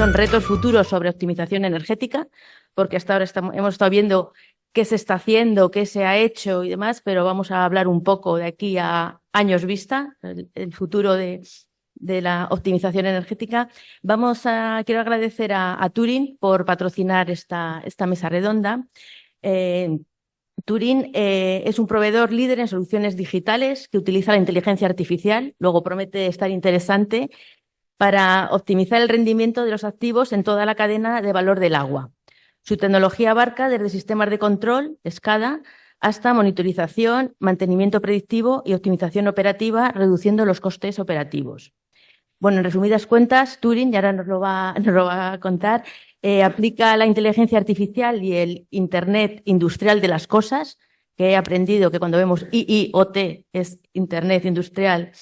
son retos futuros sobre optimización energética, porque hasta ahora hemos estado viendo qué se está haciendo, qué se ha hecho y demás, pero vamos a hablar un poco de aquí a años vista, el futuro de la optimización energética. Quiero agradecer a Turing por patrocinar esta mesa redonda. Turing es un proveedor líder en soluciones digitales que utiliza la inteligencia artificial, luego promete estar interesante, para optimizar el rendimiento de los activos en toda la cadena de valor del agua. Su tecnología abarca desde sistemas de control, SCADA, hasta monitorización, mantenimiento predictivo y optimización operativa, reduciendo los costes operativos. Bueno, en resumidas cuentas, Turing, y ahora nos lo va a contar, aplica la inteligencia artificial y el Internet industrial de las cosas, que he aprendido que cuando vemos IIoT es Internet industrial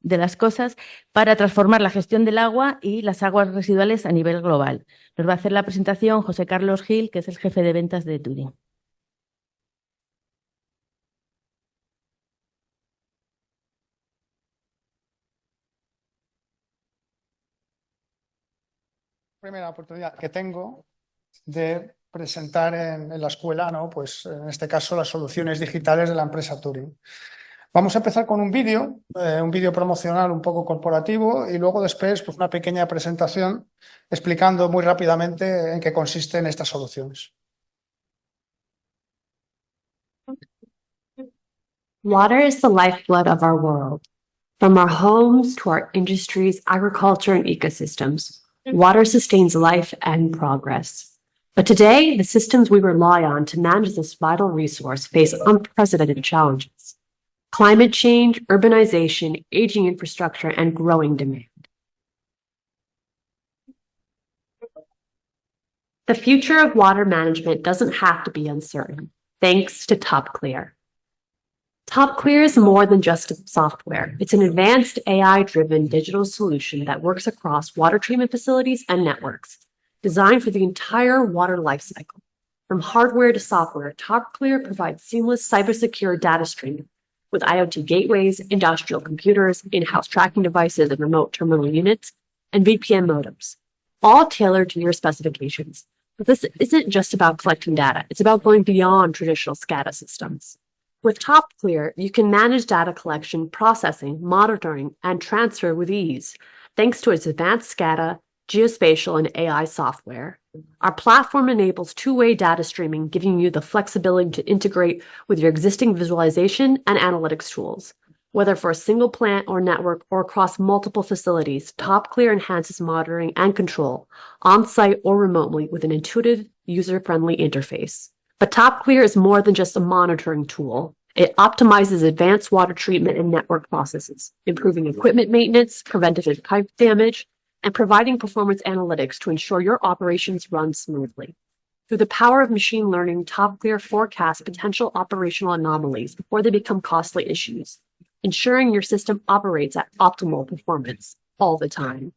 de las cosas, para transformar la gestión del agua y las aguas residuales a nivel global. Nos va a hacer la presentación José Carlos Gil, que es el jefe de ventas de Turing. Primera oportunidad que tengo de presentar en la escuela, ¿no? Pues en este caso las soluciones digitales de la empresa Turing. Vamos a empezar con un vídeo promocional un poco corporativo y luego después pues una pequeña presentación explicando muy rápidamente en qué consisten estas soluciones. Water is the lifeblood of our world. From our homes to our industries, agriculture, and ecosystems, water sustains life and progress. But today, the systems we rely on to manage this vital resource face unprecedented challenges: climate change, urbanization, aging infrastructure, and growing demand. The future of water management doesn't have to be uncertain, thanks to TopClear. TopClear is more than just software. It's an advanced AI-driven digital solution that works across water treatment facilities and networks, designed for the entire water lifecycle. From hardware to software, TopClear provides seamless cybersecure data streaming with IoT gateways, industrial computers, in-house tracking devices and remote terminal units, and VPN modems, all tailored to your specifications. But this isn't just about collecting data. It's about going beyond traditional SCADA systems. With TopClear, you can manage data collection, processing, monitoring, and transfer with ease, thanks to its advanced SCADA, geospatial, and AI software. Our platform enables two-way data streaming, giving you the flexibility to integrate with your existing visualization and analytics tools. Whether for a single plant or network or across multiple facilities, TopClear enhances monitoring and control, on-site or remotely, with an intuitive, user-friendly interface. But TopClear is more than just a monitoring tool. It optimizes advanced water treatment and network processes, improving equipment maintenance, preventative pipe damage, and providing performance analytics to ensure your operations run smoothly. Through the power of machine learning, TopClear forecasts potential operational anomalies before they become costly issues, ensuring your system operates at optimal performance all the time.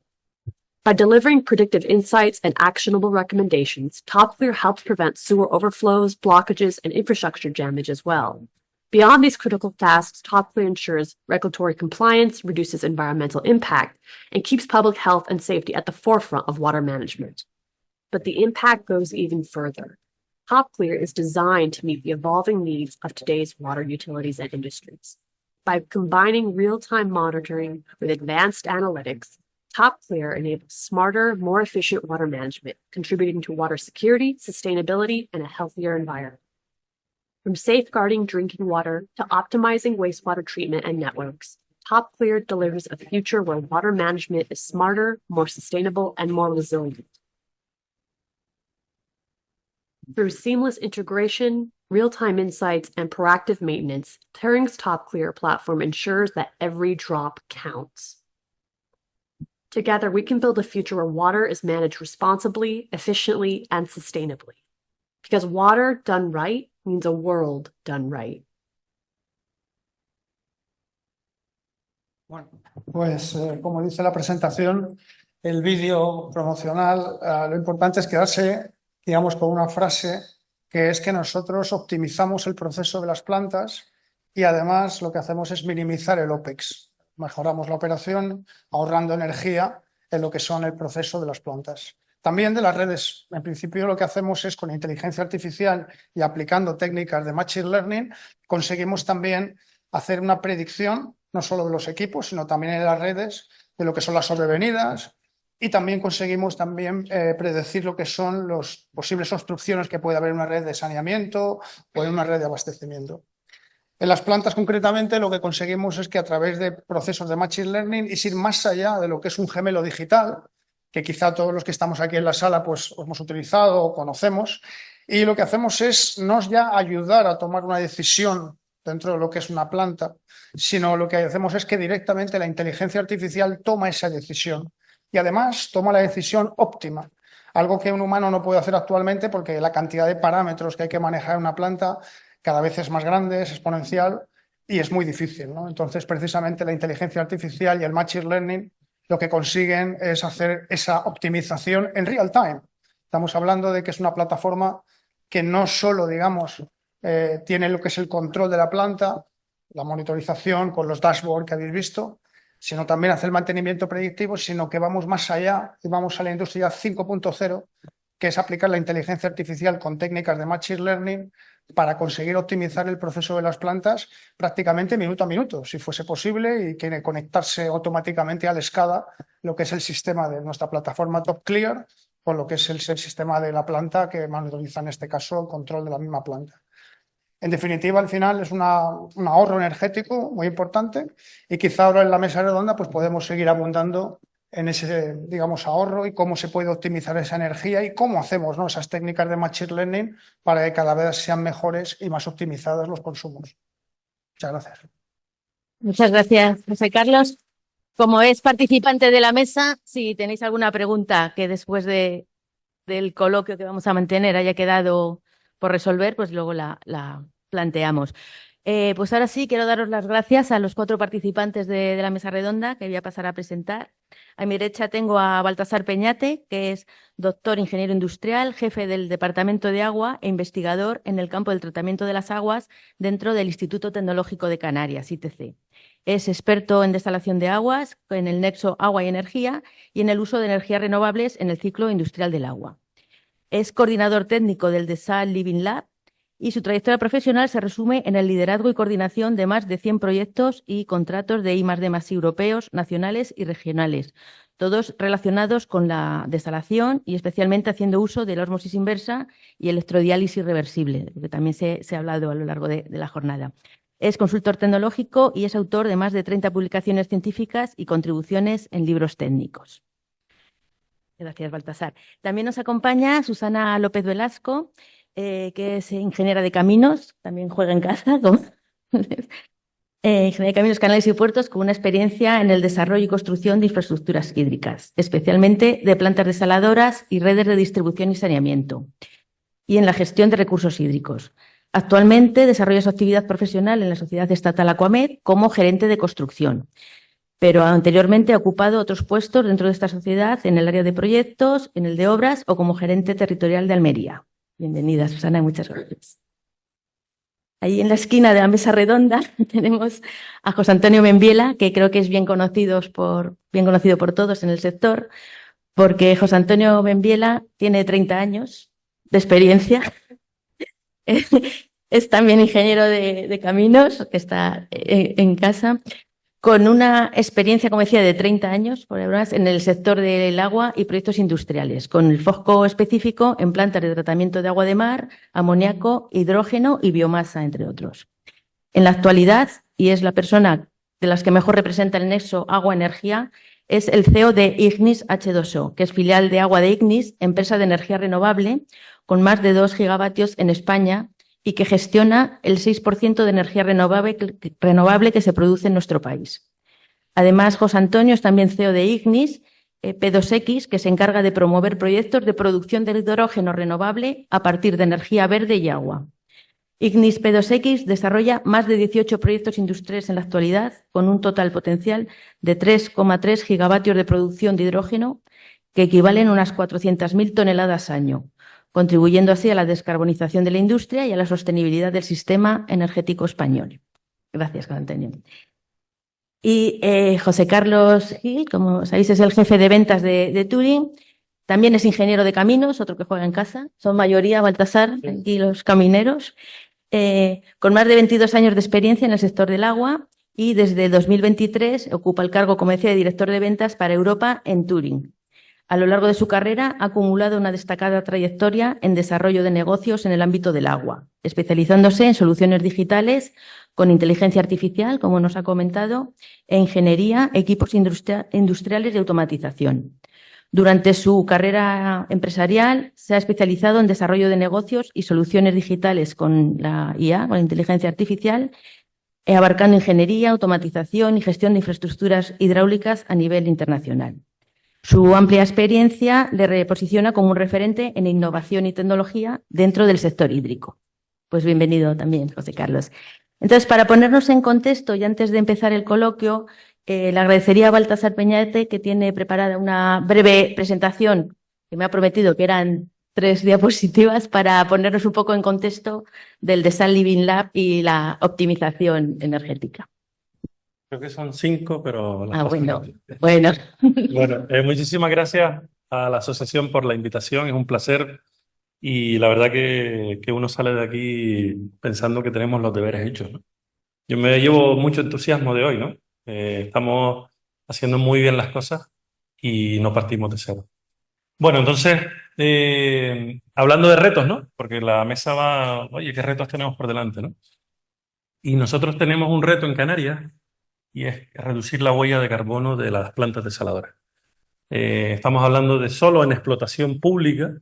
By delivering predictive insights and actionable recommendations, TopClear helps prevent sewer overflows, blockages, and infrastructure damage as well. Beyond these critical tasks, TopClear ensures regulatory compliance, reduces environmental impact, and keeps public health and safety at the forefront of water management. But the impact goes even further. TopClear is designed to meet the evolving needs of today's water utilities and industries. By combining real-time monitoring with advanced analytics, TopClear enables smarter, more efficient water management, contributing to water security, sustainability, and a healthier environment. From safeguarding drinking water to optimizing wastewater treatment and networks, TopClear delivers a future where water management is smarter, more sustainable, and more resilient. Through seamless integration, real-time insights, and proactive maintenance, Turing's TopClear platform ensures that every drop counts. Together, we can build a future where water is managed responsibly, efficiently, and sustainably. Because water done right means a world done right. Bueno, pues como dice la presentación, el vídeo promocional, lo importante es quedarse, digamos, con una frase que es que nosotros optimizamos el proceso de las plantas y además lo que hacemos es minimizar el OPEX. Mejoramos la operación ahorrando energía en lo que son el proceso de las plantas. También de las redes. En principio lo que hacemos es con inteligencia artificial y aplicando técnicas de Machine Learning, conseguimos también hacer una predicción, no solo de los equipos, sino también en las redes, de lo que son las sobrevenidas, y también conseguimos predecir lo que son las posibles obstrucciones que puede haber en una red de saneamiento o en una red de abastecimiento. En las plantas, concretamente, lo que conseguimos es que a través de procesos de Machine Learning y ir más allá de lo que es un gemelo digital, que quizá todos los que estamos aquí en la sala pues hemos utilizado o conocemos, y lo que hacemos es no ya ayudar a tomar una decisión dentro de lo que es una planta, sino lo que hacemos es que directamente la inteligencia artificial toma esa decisión y además toma la decisión óptima, algo que un humano no puede hacer actualmente porque la cantidad de parámetros que hay que manejar en una planta cada vez es más grande, es exponencial y es muy difícil, ¿no? Entonces, precisamente la inteligencia artificial y el Machine Learning lo que consiguen es hacer esa optimización en real time. Estamos hablando de que es una plataforma que no solo, digamos, tiene lo que es el control de la planta, la monitorización con los dashboards que habéis visto, sino también hace el mantenimiento predictivo, sino que vamos más allá y vamos a la industria 5.0, que es aplicar la inteligencia artificial con técnicas de Machine Learning para conseguir optimizar el proceso de las plantas prácticamente minuto a minuto, si fuese posible, y que conectarse automáticamente al SCADA, lo que es el sistema de nuestra plataforma TopClear, con lo que es el sistema de la planta que monitoriza en este caso el control de la misma planta. En definitiva, al final es un ahorro energético muy importante y quizá ahora en la mesa redonda pues podemos seguir abundando en ese, digamos, ahorro y cómo se puede optimizar esa energía y cómo hacemos, ¿no?, esas técnicas de Machine Learning para que cada vez sean mejores y más optimizados los consumos. Muchas gracias. Muchas gracias, José Carlos. Como es participante de la mesa, si tenéis alguna pregunta que después del coloquio que vamos a mantener haya quedado por resolver, pues luego la planteamos. Pues ahora sí, quiero daros las gracias a los 4 participantes de la mesa redonda que voy a pasar a presentar. A mi derecha tengo a Baltasar Peñate, que es doctor ingeniero industrial, jefe del Departamento de Agua e investigador en el campo del tratamiento de las aguas dentro del Instituto Tecnológico de Canarias, ITC. Es experto en desalación de aguas, en el nexo agua y energía y en el uso de energías renovables en el ciclo industrial del agua. Es coordinador técnico del Desal Living Lab y su trayectoria profesional se resume en el liderazgo y coordinación de más de 100 proyectos y contratos de I+D+I europeos, nacionales y regionales, todos relacionados con la desalación y especialmente haciendo uso de la ósmosis inversa y electrodiálisis reversible, que también se ha hablado a lo largo de la jornada. Es consultor tecnológico y es autor de más de 30 publicaciones científicas y contribuciones en libros técnicos. Gracias, Baltasar. También nos acompaña Susana López Velasco, que es ingeniera de caminos, también juega en casa, ingeniera de caminos, canales y puertos, con una experiencia en el desarrollo y construcción de infraestructuras hídricas, especialmente de plantas desaladoras y redes de distribución y saneamiento, y en la gestión de recursos hídricos. Actualmente desarrolla su actividad profesional en la Sociedad Estatal Aquamed como gerente de construcción, pero anteriormente ha ocupado otros puestos dentro de esta sociedad en el área de proyectos, en el de obras o como gerente territorial de Almería. Bienvenida, Susana, muchas gracias. Ahí en la esquina de la mesa redonda tenemos a José Antonio Membiela, que creo que es bien conocido por todos en el sector, porque José Antonio Membiela tiene 30 años de experiencia. Es también ingeniero de caminos, que está en casa, con una experiencia, como decía, de 30 años en el sector del agua y proyectos industriales, con el foco específico en plantas de tratamiento de agua de mar, amoníaco, hidrógeno y biomasa, entre otros. En la actualidad, y es la persona de las que mejor representa el nexo agua-energía, es el CEO de Ignis H2O, que es filial de Agua de Ignis, empresa de energía renovable, con más de 2 gigavatios en España, y que gestiona el 6% de energía renovable que se produce en nuestro país. Además, José Antonio es también CEO de Ignis P2X, que se encarga de promover proyectos de producción de hidrógeno renovable a partir de energía verde y agua. Ignis P2X desarrolla más de 18 proyectos industriales en la actualidad, con un total potencial de 3,3 gigavatios de producción de hidrógeno, que equivalen a unas 400.000 toneladas año, contribuyendo así a la descarbonización de la industria y a la sostenibilidad del sistema energético español. Gracias, Juan Antonio. Y José Carlos Gil, como sabéis, es el jefe de ventas de Turing. También es ingeniero de caminos, otro que juega en casa. Son mayoría, Baltasar, aquí los camineros. Con más de 22 años de experiencia en el sector del agua y desde 2023 ocupa el cargo, como decía, de director de ventas para Europa en Turing. A lo largo de su carrera ha acumulado una destacada trayectoria en desarrollo de negocios en el ámbito del agua, especializándose en soluciones digitales con inteligencia artificial, como nos ha comentado, e ingeniería, equipos industriales y automatización. Durante su carrera empresarial se ha especializado en desarrollo de negocios y soluciones digitales con la IA, con la inteligencia artificial, abarcando ingeniería, automatización y gestión de infraestructuras hidráulicas a nivel internacional. Su amplia experiencia le reposiciona como un referente en innovación y tecnología dentro del sector hídrico. Pues bienvenido también, José Carlos. Entonces, para ponernos en contexto y antes de empezar el coloquio, le agradecería a Baltasar Peñate, que tiene preparada una breve presentación que me ha prometido que eran 3 diapositivas para ponernos un poco en contexto del Design Living Lab y la optimización energética. Creo que son 5, pero las paso Bueno, rápido. bueno. Bueno, muchísimas gracias a la asociación por la invitación, es un placer y la verdad que uno sale de aquí pensando que tenemos los deberes hechos, ¿no? Yo me llevo mucho entusiasmo de hoy, ¿no? Estamos haciendo muy bien las cosas y no partimos de cero. Bueno, entonces, hablando de retos, ¿no? Porque la mesa va, oye, ¿qué retos tenemos por delante, no? Y nosotros tenemos un reto en Canarias y es reducir la huella de carbono de las plantas desaladoras. Estamos hablando de solo en explotación pública,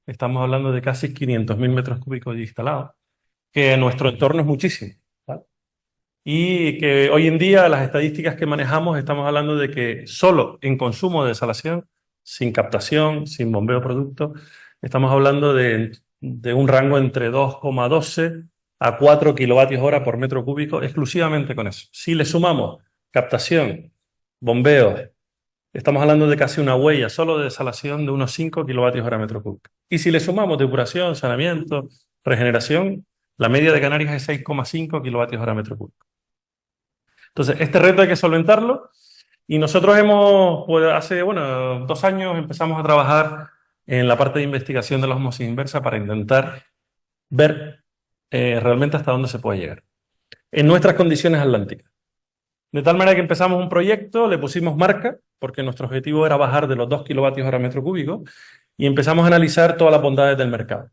estamos hablando de casi 500.000 metros cúbicos instalados, que en nuestro entorno es muchísimo, ¿vale? Y que hoy en día las estadísticas que manejamos estamos hablando de que solo en consumo de desalación, sin captación, sin bombeo de productos, estamos hablando de un rango entre 2,12 a 4 kilovatios hora por metro cúbico, exclusivamente con eso. Si le sumamos captación, bombeo, estamos hablando de casi una huella solo de desalación de unos 5 kilovatios hora metro cúbico. Y si le sumamos depuración, saneamiento, regeneración, la media de Canarias es 6,5 kilovatios hora metro cúbico. Entonces, este reto hay que solventarlo y nosotros pues hace 2 años empezamos a trabajar en la parte de investigación de la osmosis inversa para intentar ver realmente hasta dónde se puede llegar en nuestras condiciones atlánticas. De tal manera que empezamos un proyecto, le pusimos marca, porque nuestro objetivo era bajar de los 2 kilovatios hora metro cúbico, y empezamos a analizar todas las bondades del mercado.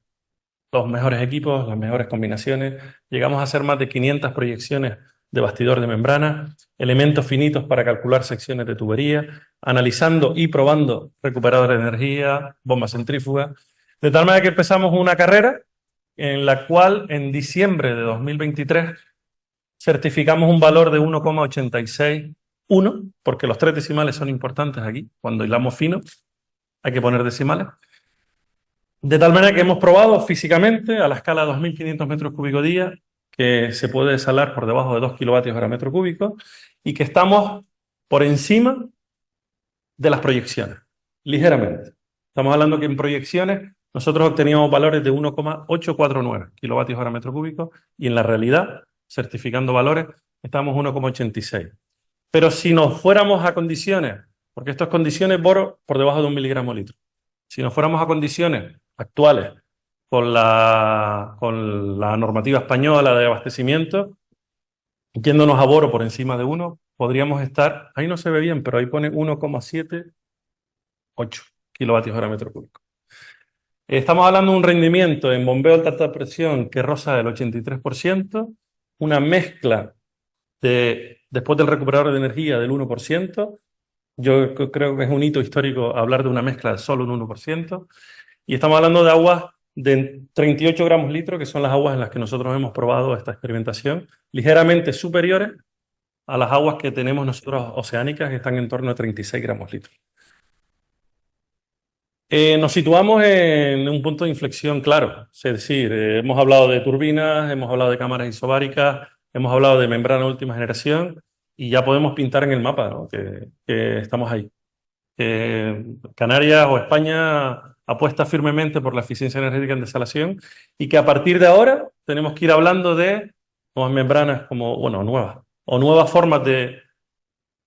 Los mejores equipos, las mejores combinaciones. Llegamos a hacer más de 500 proyecciones de bastidor de membrana, elementos finitos para calcular secciones de tubería, analizando y probando recuperadores de energía, bombas centrífugas. De tal manera que empezamos una carrera en la cual en diciembre de 2023 certificamos un valor de 1,861, porque los 3 decimales son importantes aquí. Cuando hilamos fino, hay que poner decimales. De tal manera que hemos probado físicamente a la escala de 2.500 metros cúbicos día que se puede desalar por debajo de 2 kilovatios hora metro cúbico y que estamos por encima de las proyecciones, ligeramente. Estamos hablando que en proyecciones nosotros obteníamos valores de 1,849 kilovatios hora metro cúbico y en la realidad, certificando valores, estamos 1,86. Pero si nos fuéramos a condiciones, porque esto es condiciones boro por debajo de 1 miligramo litro, si nos fuéramos a condiciones actuales con la normativa española de abastecimiento, yéndonos a boro por encima de 1, podríamos estar, ahí no se ve bien, pero ahí pone 1,78 kilovatios hora metro cúbico. Estamos hablando de un rendimiento en bombeo de alta presión que roza el 83%, una mezcla después del recuperador de energía del 1%. Yo creo que es un hito histórico hablar de una mezcla de solo un 1%. Y estamos hablando de aguas de 38 gramos litro, que son las aguas en las que nosotros hemos probado esta experimentación, ligeramente superiores a las aguas que tenemos nosotros oceánicas, que están en torno a 36 gramos litro. Nos situamos en un punto de inflexión claro, es decir, hemos hablado de turbinas, hemos hablado de cámaras isobáricas, hemos hablado de membrana última generación y ya podemos pintar en el mapa, ¿no? que estamos ahí. Canarias o España apuesta firmemente por la eficiencia energética en desalación y que a partir de ahora tenemos que ir hablando de nuevas membranas como, nuevas formas de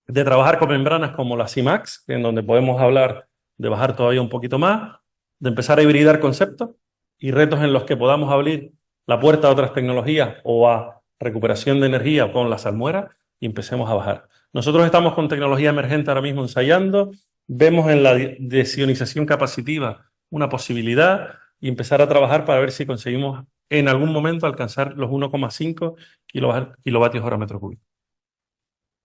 de trabajar con membranas como la CIMAX, en donde podemos hablar de bajar todavía un poquito más, de empezar a hibridar conceptos y retos en los que podamos abrir la puerta a otras tecnologías o a recuperación de energía con la salmuera y empecemos a bajar. Nosotros estamos con tecnología emergente ahora mismo ensayando, vemos en la desionización capacitiva una posibilidad y empezar a trabajar para ver si conseguimos en algún momento alcanzar los 1,5 kilovatios hora metro cúbico.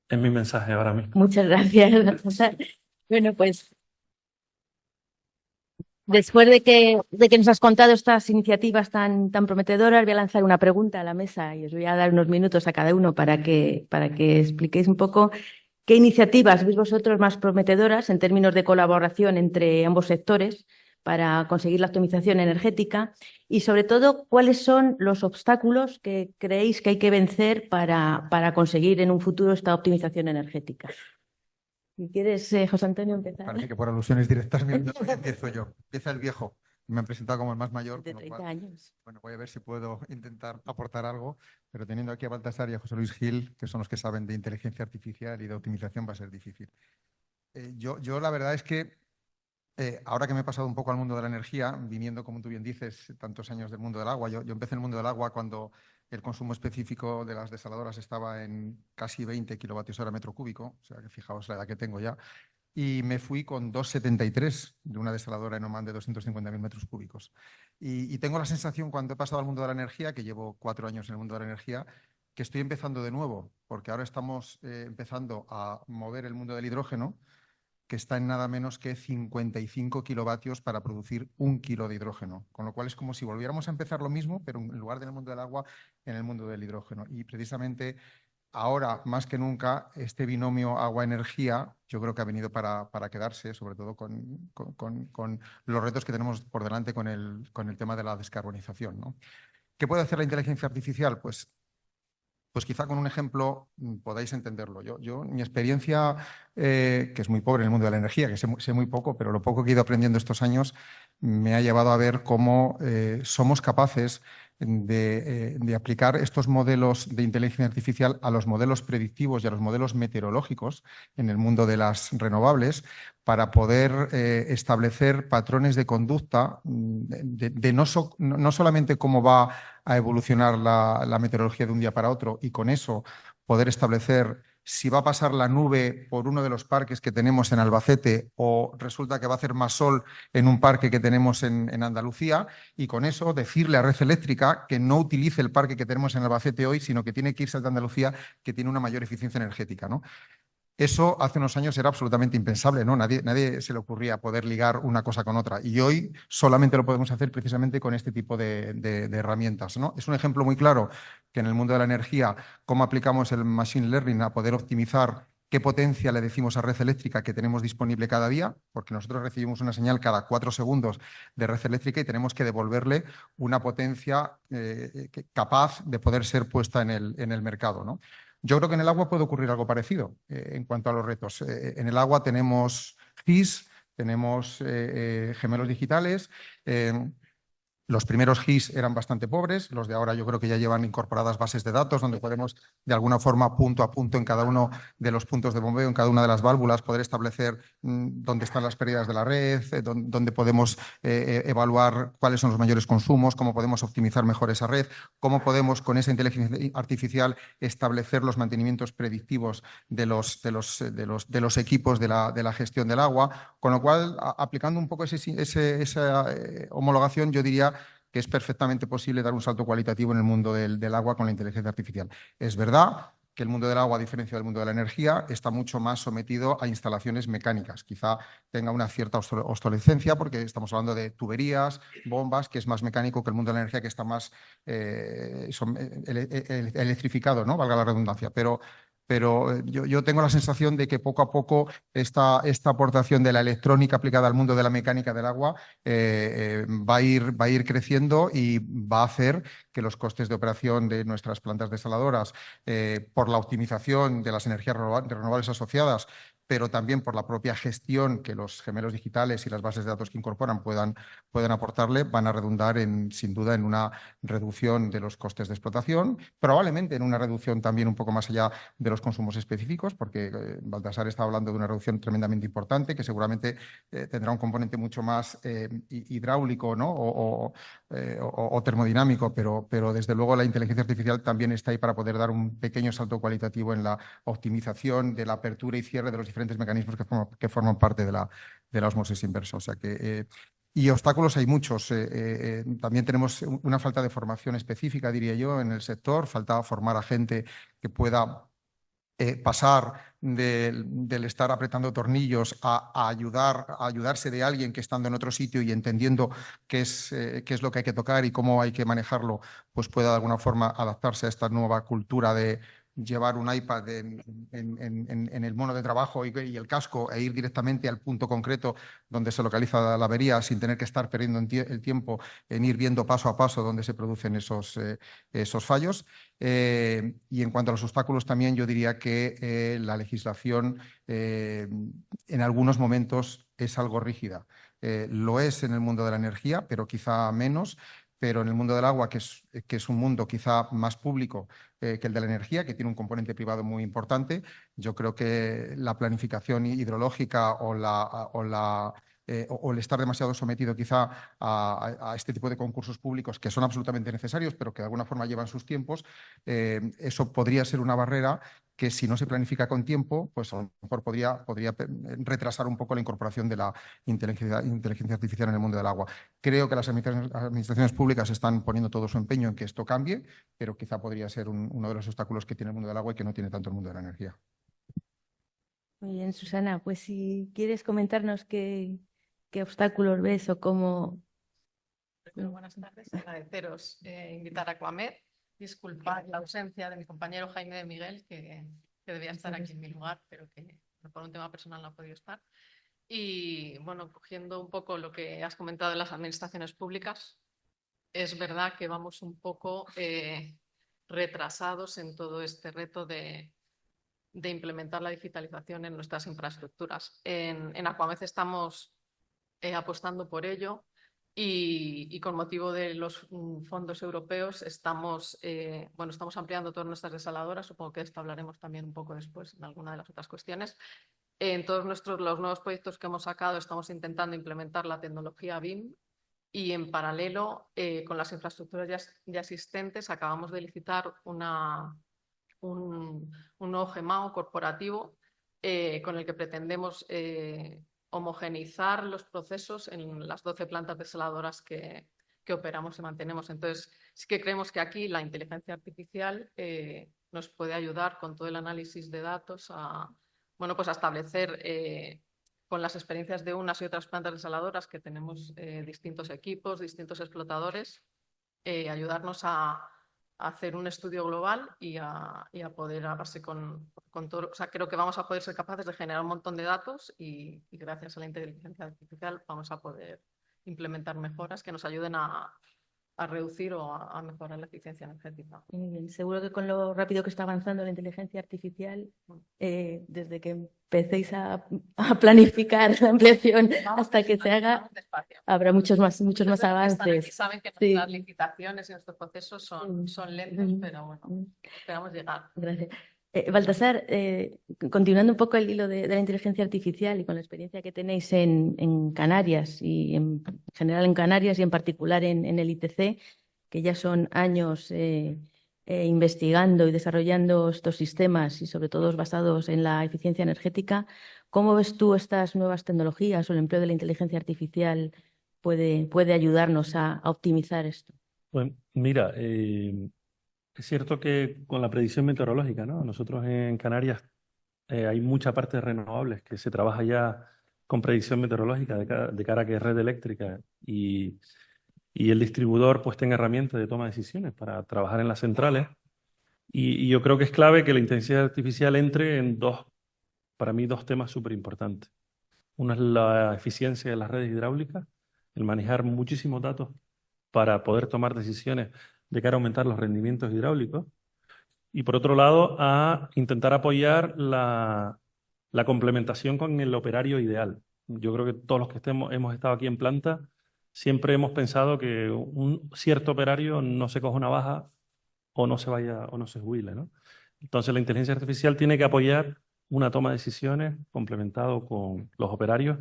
Es mi mensaje ahora mismo. Muchas gracias. Bueno, pues después de que nos has contado estas iniciativas tan prometedoras, voy a lanzar una pregunta a la mesa y os voy a dar unos minutos a cada uno para que expliquéis un poco qué iniciativas veis vosotros más prometedoras en términos de colaboración entre ambos sectores para conseguir la optimización energética y, sobre todo, cuáles son los obstáculos que creéis que hay que vencer para conseguir en un futuro esta optimización energética. Si quieres, José Antonio, empezar. Parece que por alusiones directas empiezo yo. Empieza el viejo. Me han presentado como el más mayor. De con lo 30 cual, años. bueno, voy a ver si puedo intentar aportar algo, pero teniendo aquí a Baltasar y a José Luis Gil, que son los que saben de inteligencia artificial y de optimización, va a ser difícil. Yo la verdad es que ahora que me he pasado un poco al mundo de la energía, viniendo, como tú bien dices, tantos años del mundo del agua, yo empecé en el mundo del agua cuando el consumo específico de las desaladoras estaba en casi 20 kilovatios hora metro cúbico, o sea que fijaos la edad que tengo ya, y me fui con 2,73 de una desaladora en Oman de 250.000 metros cúbicos. Y tengo la sensación, cuando he pasado al mundo de la energía, que llevo 4 años en el mundo de la energía, que estoy empezando de nuevo, porque ahora estamos empezando a mover el mundo del hidrógeno, que está en nada menos que 55 kilovatios para producir 1 kilo de hidrógeno. Con lo cual es como si volviéramos a empezar lo mismo, pero en lugar del mundo del agua, en el mundo del hidrógeno. Y precisamente ahora, más que nunca, este binomio agua-energía yo creo que ha venido para quedarse, sobre todo con los retos que tenemos por delante con el tema de la descarbonización, ¿no? ¿Qué puede hacer la inteligencia artificial? Pues quizá con un ejemplo podáis entenderlo. Mi experiencia, que es muy pobre en el mundo de la energía, que sé muy poco, pero lo poco que he ido aprendiendo estos años me ha llevado a ver cómo somos capaces de aplicar estos modelos de inteligencia artificial a los modelos predictivos y a los modelos meteorológicos en el mundo de las renovables para poder establecer patrones de conducta de no solamente cómo va a evolucionar la meteorología de un día para otro y con eso poder establecer si va a pasar la nube por uno de los parques que tenemos en Albacete o resulta que va a hacer más sol en un parque que tenemos en Andalucía y con eso decirle a Red Eléctrica que no utilice el parque que tenemos en Albacete hoy, sino que tiene que irse al de Andalucía, que tiene una mayor eficiencia energética, ¿no? Eso hace unos años era absolutamente impensable, ¿no? Nadie se le ocurría poder ligar una cosa con otra. Y hoy solamente lo podemos hacer precisamente con este tipo de herramientas, ¿no? Es un ejemplo muy claro que en el mundo de la energía, cómo aplicamos el machine learning a poder optimizar qué potencia le decimos a Red Eléctrica que tenemos disponible cada día, porque nosotros recibimos una señal cada 4 segundos de Red Eléctrica y tenemos que devolverle una potencia capaz de poder ser puesta en el mercado, ¿no? Yo creo que en el agua puede ocurrir algo parecido en cuanto a los retos. En el agua tenemos GIS, tenemos gemelos digitales. Los primeros GIS eran bastante pobres, los de ahora yo creo que ya llevan incorporadas bases de datos donde podemos de alguna forma punto a punto en cada uno de los puntos de bombeo, en cada una de las válvulas, poder establecer dónde están las pérdidas de la red, dónde podemos evaluar cuáles son los mayores consumos, cómo podemos optimizar mejor esa red, cómo podemos con esa inteligencia artificial establecer los mantenimientos predictivos de los equipos de la gestión del agua, con lo cual aplicando un poco esa homologación yo diría que es perfectamente posible dar un salto cualitativo en el mundo del agua con la inteligencia artificial. Es verdad que el mundo del agua, a diferencia del mundo de la energía, está mucho más sometido a instalaciones mecánicas. Quizá tenga una cierta obsolescencia porque estamos hablando de tuberías, bombas, que es más mecánico que el mundo de la energía, que está más electrificado, ¿no? Valga la redundancia. Pero yo tengo la sensación de que poco a poco esta aportación de la electrónica aplicada al mundo de la mecánica del agua va a ir creciendo y va a hacer que los costes de operación de nuestras plantas desaladoras por la optimización de las energías renovables asociadas pero también por la propia gestión que los gemelos digitales y las bases de datos que incorporan puedan aportarle, van a redundar sin duda en una reducción de los costes de explotación, probablemente en una reducción también un poco más allá de los consumos específicos, porque Baltasar está hablando de una reducción tremendamente importante que seguramente tendrá un componente mucho más hidráulico, ¿no? o termodinámico, pero desde luego la inteligencia artificial también está ahí para poder dar un pequeño salto cualitativo en la optimización de la apertura y cierre de los diferentes mecanismos que forman parte de la ósmosis inversa. O sea que, y obstáculos hay muchos. También tenemos una falta de formación específica, diría yo, en el sector. Falta formar a gente que pueda pasar del estar apretando tornillos a ayudarse de alguien que estando en otro sitio y entendiendo qué es lo que hay que tocar y cómo hay que manejarlo, pues pueda de alguna forma adaptarse a esta nueva cultura de llevar un iPad en el mono de trabajo y el casco e ir directamente al punto concreto donde se localiza la avería sin tener que estar perdiendo el tiempo en ir viendo paso a paso dónde se producen esos fallos. Y en cuanto a los obstáculos también yo diría que la legislación en algunos momentos es algo rígida. Lo es en el mundo de la energía, pero quizá menos. Pero en el mundo del agua, que es un mundo quizá más público que el de la energía, que tiene un componente privado muy importante, yo creo que la planificación hidrológica o el estar demasiado sometido quizá a este tipo de concursos públicos que son absolutamente necesarios, pero que de alguna forma llevan sus tiempos, eso podría ser una barrera que si no se planifica con tiempo, pues a lo mejor podría retrasar un poco la incorporación de la inteligencia artificial en el mundo del agua. Creo que las administraciones públicas están poniendo todo su empeño en que esto cambie, pero quizá podría ser uno de los obstáculos que tiene el mundo del agua y que no tiene tanto el mundo de la energía. Muy bien, Susana, pues si quieres comentarnos qué obstáculos ves o cómo... Primero, buenas tardes. Agradeceros invitar a Aquamed. Disculpad la ausencia de mi compañero Jaime de Miguel, que debía estar aquí en mi lugar, pero que por un tema personal no ha podido estar. Y bueno, cogiendo un poco lo que has comentado de las administraciones públicas, es verdad que vamos un poco retrasados en todo este reto de implementar la digitalización en nuestras infraestructuras. En Aquamed estamos apostando por ello. Y con motivo de los fondos europeos estamos ampliando todas nuestras desaladoras. Supongo que de esto hablaremos también un poco después en alguna de las otras cuestiones. En todos los nuevos proyectos que hemos sacado estamos intentando implementar la tecnología BIM y en paralelo con las infraestructuras ya existentes acabamos de licitar un nuevo GEMAO corporativo con el que pretendemos homogeneizar los procesos en las 12 plantas desaladoras que operamos y mantenemos. Entonces, sí que creemos que aquí la inteligencia artificial nos puede ayudar con todo el análisis de datos a establecer con las experiencias de unas y otras plantas desaladoras que tenemos distintos equipos, distintos explotadores, ayudarnos a hacer un estudio global y a poder, a base con todo, o sea, creo que vamos a poder ser capaces de generar un montón de datos y gracias a la inteligencia artificial vamos a poder implementar mejoras que nos ayuden a reducir o a mejorar la eficiencia energética. Muy bien. Seguro que con lo rápido que está avanzando la inteligencia artificial, desde que empecéis a planificar la ampliación hasta que se haga, habrá muchos más avances. Y saben que Sí. nuestras licitaciones y nuestros procesos son lentos, pero bueno, esperamos llegar. Gracias. Baltasar, continuando un poco el hilo de la inteligencia artificial y con la experiencia que tenéis en Canarias y en general en Canarias y en particular en el ITC, que ya son años investigando y desarrollando estos sistemas y sobre todo basados en la eficiencia energética, ¿cómo ves tú estas nuevas tecnologías o el empleo de la inteligencia artificial puede ayudarnos a optimizar esto? Pues mira, es cierto que con la predicción meteorológica, ¿no? Nosotros en Canarias hay mucha parte de renovables que se trabaja ya con predicción meteorológica de cara a que es red eléctrica y el distribuidor pues tenga herramientas de toma de decisiones para trabajar en las centrales. Y yo creo que es clave que la inteligencia artificial entre en para mí, dos temas súper importantes. Uno es la eficiencia de las redes hidráulicas, el manejar muchísimos datos para poder tomar decisiones de cara a aumentar los rendimientos hidráulicos. Y por otro lado, a intentar apoyar la la complementación con el operario ideal. Yo creo que todos los que hemos estado aquí en planta siempre hemos pensado que un cierto operario no se coja una baja o no se vaya o no se jubile, ¿no? Entonces la inteligencia artificial tiene que apoyar una toma de decisiones complementado con los operarios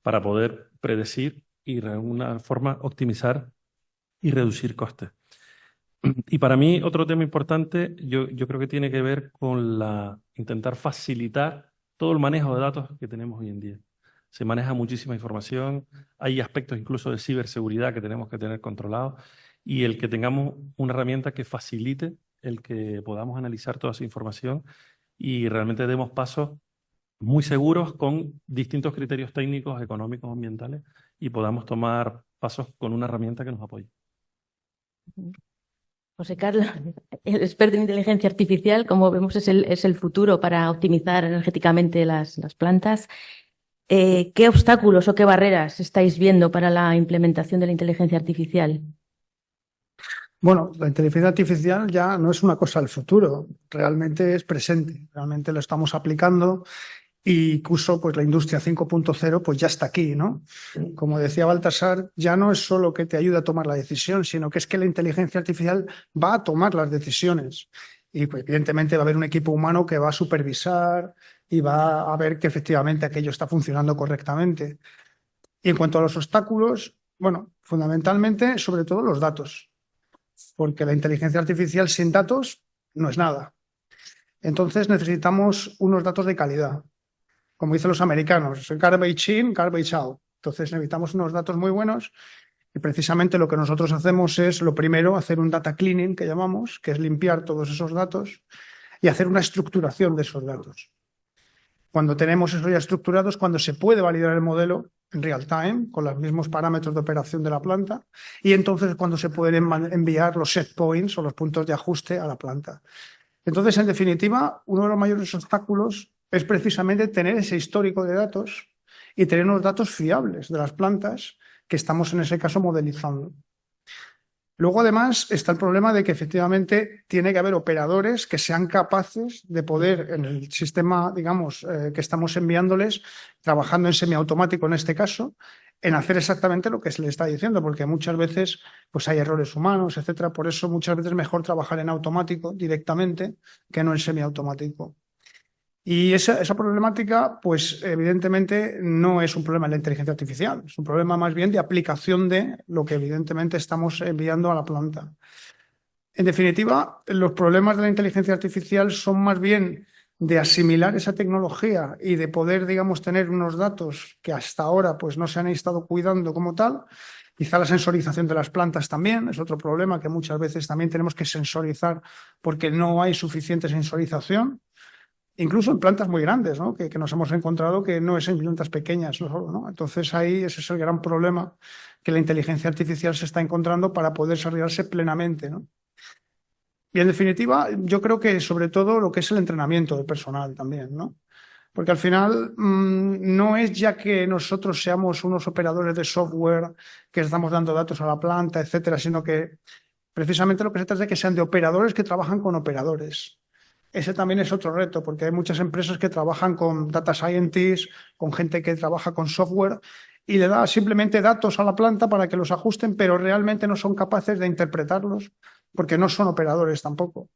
para poder predecir y de alguna forma optimizar y reducir costes. Y para mí otro tema importante yo creo que tiene que ver con intentar facilitar todo el manejo de datos que tenemos hoy en día. Se maneja muchísima información, hay aspectos incluso de ciberseguridad que tenemos que tener controlados y el que tengamos una herramienta que facilite el que podamos analizar toda esa información y realmente demos pasos muy seguros con distintos criterios técnicos, económicos, ambientales y podamos tomar pasos con una herramienta que nos apoye. José Carlos, el experto en inteligencia artificial, como vemos, es el futuro para optimizar energéticamente las plantas. ¿Qué obstáculos o qué barreras estáis viendo para la implementación de la inteligencia artificial? Bueno, la inteligencia artificial ya no es una cosa del futuro, realmente es presente, realmente lo estamos aplicando y incluso pues la industria 5.0 pues ya está aquí, ¿no? Como decía Baltasar, ya no es solo que te ayude a tomar la decisión, sino que es que la inteligencia artificial va a tomar las decisiones y pues, evidentemente va a haber un equipo humano que va a supervisar y va a ver que efectivamente aquello está funcionando correctamente. Y en cuanto a los obstáculos, bueno, fundamentalmente sobre todo los datos, porque la inteligencia artificial sin datos no es nada. Entonces necesitamos unos datos de calidad. Como dicen los americanos, garbage in, garbage out. Entonces necesitamos unos datos muy buenos y precisamente lo que nosotros hacemos es, lo primero, hacer un data cleaning, que llamamos, que es limpiar todos esos datos y hacer una estructuración de esos datos. Cuando tenemos eso ya estructurados, cuando se puede validar el modelo en real time, con los mismos parámetros de operación de la planta, y entonces cuando se pueden enviar los set points o los puntos de ajuste a la planta. Entonces, en definitiva, uno de los mayores obstáculos es precisamente tener ese histórico de datos y tener unos datos fiables de las plantas que estamos en ese caso modelizando. Luego, además, está el problema de que efectivamente tiene que haber operadores que sean capaces de poder, en el sistema, digamos, que estamos enviándoles, trabajando en semiautomático en este caso, en hacer exactamente lo que se le está diciendo, porque muchas veces pues hay errores humanos, etcétera. Por eso muchas veces es mejor trabajar en automático directamente que no en semiautomático. Y esa problemática, pues evidentemente no es un problema de la inteligencia artificial, es un problema más bien de aplicación de lo que evidentemente estamos enviando a la planta. En definitiva, los problemas de la inteligencia artificial son más bien de asimilar esa tecnología y de poder, digamos, tener unos datos que hasta ahora pues no se han estado cuidando como tal. Quizá la sensorización de las plantas también es otro problema que muchas veces también tenemos que sensorizar porque no hay suficiente sensorización. Incluso en plantas muy grandes, ¿no? Que nos hemos encontrado que no es en plantas pequeñas, ¿no? Entonces ahí ese es el gran problema que la inteligencia artificial se está encontrando para poder desarrollarse plenamente, ¿no? Y en definitiva, yo creo que sobre todo lo que es el entrenamiento del personal también, ¿no? Porque al final no es ya que nosotros seamos unos operadores de software que estamos dando datos a la planta, etcétera, sino que precisamente lo que se trata es de que sean de operadores que trabajan con operadores. Ese también es otro reto, porque hay muchas empresas que trabajan con data scientists, con gente que trabaja con software y le da simplemente datos a la planta para que los ajusten, pero realmente no son capaces de interpretarlos porque no son operadores tampoco.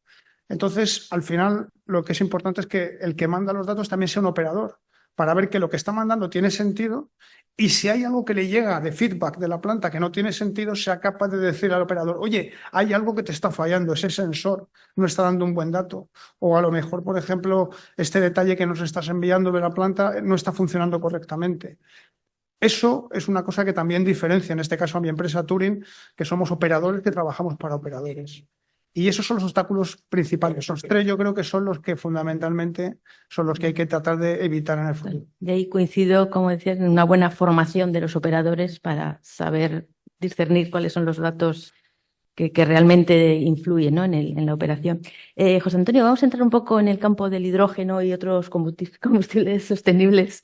Entonces, al final, lo que es importante es que el que manda los datos también sea un operador, para ver que lo que está mandando tiene sentido y si hay algo que le llega de feedback de la planta que no tiene sentido, sea capaz de decir al operador, oye, hay algo que te está fallando, ese sensor no está dando un buen dato. O a lo mejor, por ejemplo, este detalle que nos estás enviando de la planta no está funcionando correctamente. Eso es una cosa que también diferencia, en este caso a mi empresa Turing, que somos operadores que trabajamos para operadores. Y esos son los obstáculos principales. Esos tres yo creo que son los que fundamentalmente son los que hay que tratar de evitar en el futuro. De ahí coincido, como decías, en una buena formación de los operadores para saber discernir cuáles son los datos que realmente influyen, ¿no? en la operación. José Antonio, vamos a entrar un poco en el campo del hidrógeno y otros combustibles sostenibles.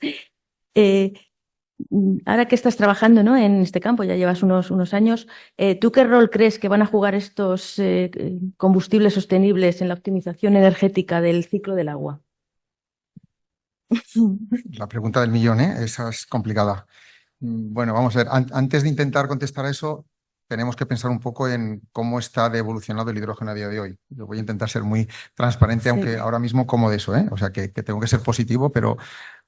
Ahora que estás trabajando, ¿no? en este campo, ya llevas unos años, ¿tú qué rol crees que van a jugar estos combustibles sostenibles en la optimización energética del ciclo del agua? La pregunta del millón, ¿eh? Esa es complicada. Bueno, vamos a ver. Antes de intentar contestar a eso, tenemos que pensar un poco en cómo está de evolucionado el hidrógeno a día de hoy. Yo voy a intentar ser muy transparente, Sí. aunque ahora mismo como de eso, ¿eh? O sea, que tengo que ser positivo, pero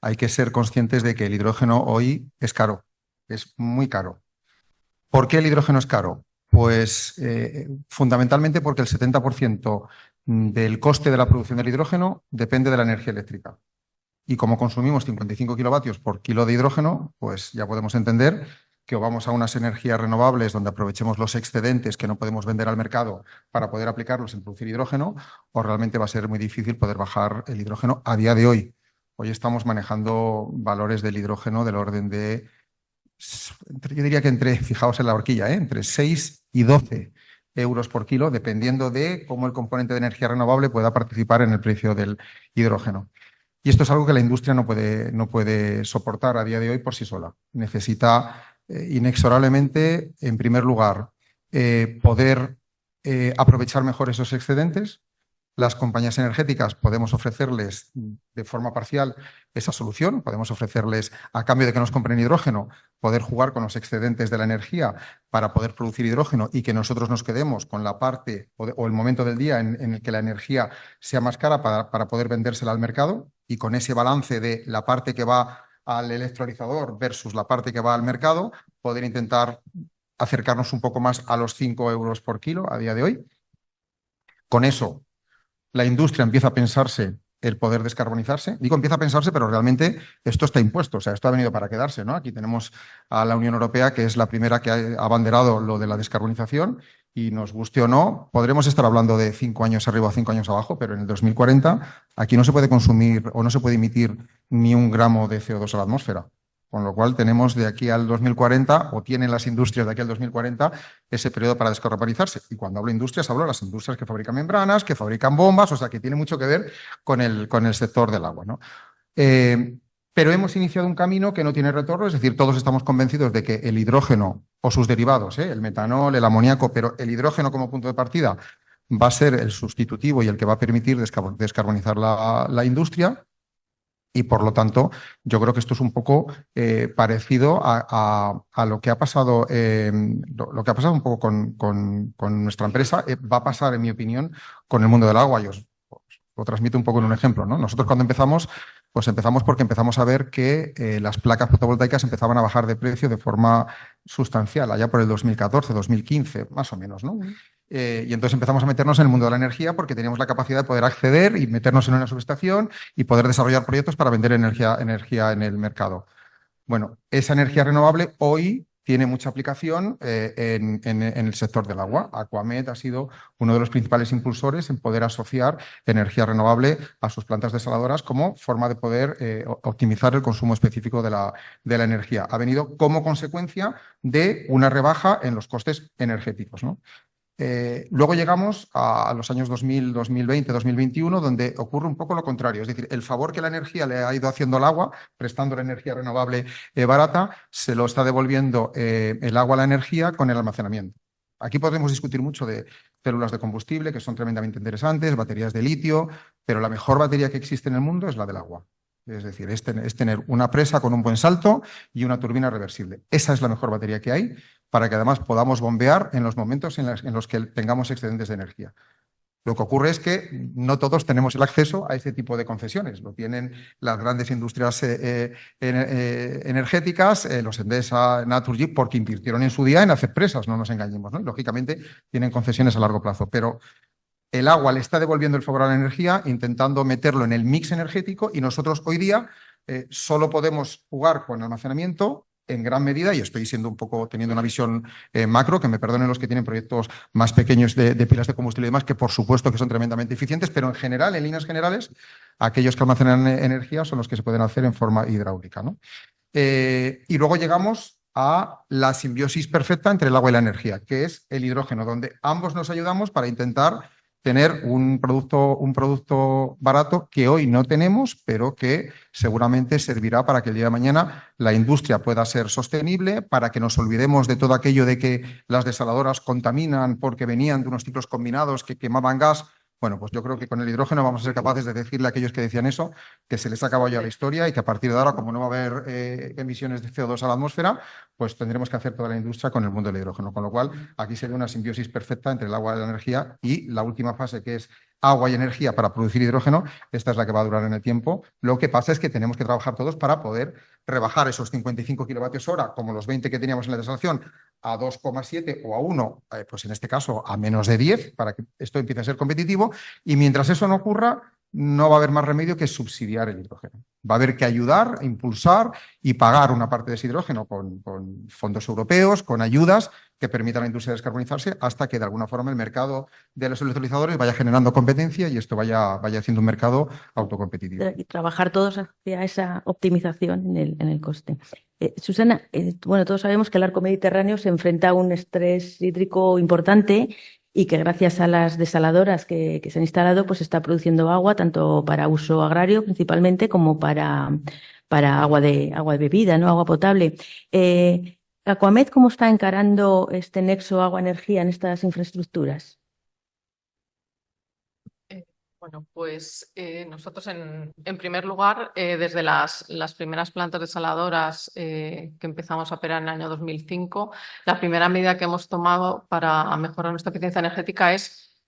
hay que ser conscientes de que el hidrógeno hoy es caro, es muy caro. ¿Por qué el hidrógeno es caro? Pues fundamentalmente porque el 70% del coste de la producción del hidrógeno depende de la energía eléctrica. Y como consumimos 55 kilovatios por kilo de hidrógeno, pues ya podemos entender que o vamos a unas energías renovables donde aprovechemos los excedentes que no podemos vender al mercado para poder aplicarlos en producir hidrógeno, o realmente va a ser muy difícil poder bajar el hidrógeno a día de hoy. Hoy estamos manejando valores del hidrógeno del orden de, yo diría que fijaos en la horquilla, entre 6 y 12 euros por kilo, dependiendo de cómo el componente de energía renovable pueda participar en el precio del hidrógeno. Y esto es algo que la industria no puede soportar a día de hoy por sí sola. Necesita inexorablemente, en primer lugar, poder aprovechar mejor esos excedentes. Las compañías energéticas podemos ofrecerles de forma parcial esa solución, podemos ofrecerles, a cambio de que nos compren hidrógeno, poder jugar con los excedentes de la energía para poder producir hidrógeno y que nosotros nos quedemos con la parte o el momento del día en el que la energía sea más cara para poder vendérsela al mercado, y con ese balance de la parte que va al electrolizador versus la parte que va al mercado, poder intentar acercarnos un poco más a los 5 euros por kilo a día de hoy. Con eso, la industria empieza a pensarse el poder descarbonizarse. Digo empieza a pensarse, pero realmente esto está impuesto, o sea, esto ha venido para quedarse, ¿no? Aquí tenemos a la Unión Europea, que es la primera que ha abanderado lo de la descarbonización, y nos guste o no, podremos estar hablando de 5 años arriba o 5 años abajo, pero en el 2040 aquí no se puede consumir o no se puede emitir ni 1 gramo de CO2 a la atmósfera. Con lo cual tenemos de aquí al 2040, o tienen las industrias de aquí al 2040, ese periodo para descarbonizarse. Y cuando hablo de industrias, hablo de las industrias que fabrican membranas, que fabrican bombas, o sea, que tiene mucho que ver con el sector del agua, ¿no? Pero hemos iniciado un camino que no tiene retorno, es decir, todos estamos convencidos de que el hidrógeno o sus derivados, el metanol, el amoníaco, pero el hidrógeno como punto de partida va a ser el sustitutivo y el que va a permitir descarbonizar la industria. Y por lo tanto, yo creo que esto es un poco parecido a lo que ha pasado, lo que ha pasado un poco con nuestra empresa. Va a pasar, en mi opinión, con el mundo del agua. Yo os lo transmito un poco en un ejemplo, ¿no? Nosotros cuando empezamos, pues empezamos porque empezamos a ver que las placas fotovoltaicas empezaban a bajar de precio de forma sustancial, allá por el 2014, 2015, más o menos, ¿no? Y entonces empezamos a meternos en el mundo de la energía porque teníamos la capacidad de poder acceder y meternos en una subestación y poder desarrollar proyectos para vender energía en el mercado. Bueno, esa energía renovable hoy tiene mucha aplicación en el sector del agua. Aquamed ha sido uno de los principales impulsores en poder asociar energía renovable a sus plantas desaladoras como forma de poder optimizar el consumo específico de la energía. Ha venido como consecuencia de una rebaja en los costes energéticos, ¿no? Luego llegamos a los años 2000, 2020, 2021, donde ocurre un poco lo contrario. Es decir, el favor que la energía le ha ido haciendo al agua, prestando la energía renovable barata, se lo está devolviendo el agua a la energía con el almacenamiento. Aquí podemos discutir mucho de células de combustible, que son tremendamente interesantes, baterías de litio, pero la mejor batería que existe en el mundo es la del agua. Es decir, es tener una presa con un buen salto y una turbina reversible. Esa es la mejor batería que hay para que además podamos bombear en los momentos en los que tengamos excedentes de energía. Lo que ocurre es que no todos tenemos el acceso a este tipo de concesiones. Lo tienen las grandes industrias energéticas, los Endesa, Naturgy, porque invirtieron en su día en hacer presas, no nos engañemos, ¿no? Y lógicamente tienen concesiones a largo plazo, pero el agua le está devolviendo el favor a la energía, intentando meterlo en el mix energético, y nosotros hoy día solo podemos jugar con almacenamiento en gran medida, y estoy siendo un poco teniendo una visión macro, que me perdonen los que tienen proyectos más pequeños de pilas de combustible y demás, que por supuesto que son tremendamente eficientes, pero en general, en líneas generales, aquellos que almacenan energía son los que se pueden hacer en forma hidráulica, ¿no? Y luego llegamos a la simbiosis perfecta entre el agua y la energía, que es el hidrógeno, donde ambos nos ayudamos para intentar tener un producto barato que hoy no tenemos, pero que seguramente servirá para que el día de mañana la industria pueda ser sostenible, para que nos olvidemos de todo aquello de que las desaladoras contaminan porque venían de unos ciclos combinados que quemaban gas. Bueno, pues yo creo que con el hidrógeno vamos a ser capaces de decirle a aquellos que decían eso que se les ha acabado ya la historia y que a partir de ahora, como no va a haber emisiones de CO2 a la atmósfera, pues tendremos que hacer toda la industria con el mundo del hidrógeno. Con lo cual, aquí sería una simbiosis perfecta entre el agua y la energía y la última fase, que es agua y energía para producir hidrógeno. Esta es la que va a durar en el tiempo. Lo que pasa es que tenemos que trabajar todos para poder rebajar esos 55 kilovatios hora, como los 20 que teníamos en la desalación, a 2,7 o a 1, pues en este caso a menos de 10, para que esto empiece a ser competitivo. Y mientras eso no ocurra, no va a haber más remedio que subsidiar el hidrógeno. Va a haber que ayudar, impulsar y pagar una parte de ese hidrógeno con fondos europeos, con ayudas que permitan a la industria descarbonizarse hasta que de alguna forma el mercado de los electrolizadores vaya generando competencia y esto vaya haciendo un mercado autocompetitivo. Y trabajar todos hacia esa optimización en el coste. Susana, bueno, todos sabemos que el arco mediterráneo se enfrenta a un estrés hídrico importante y que gracias a las desaladoras que se han instalado, pues está produciendo agua tanto para uso agrario principalmente como para agua de bebida, ¿no? Agua potable. Aquamed, ¿cómo está encarando este nexo agua-energía en estas infraestructuras? Bueno, pues nosotros en primer lugar, desde las primeras plantas desaladoras que empezamos a operar en el año 2005, la primera medida que hemos tomado para mejorar nuestra eficiencia energética es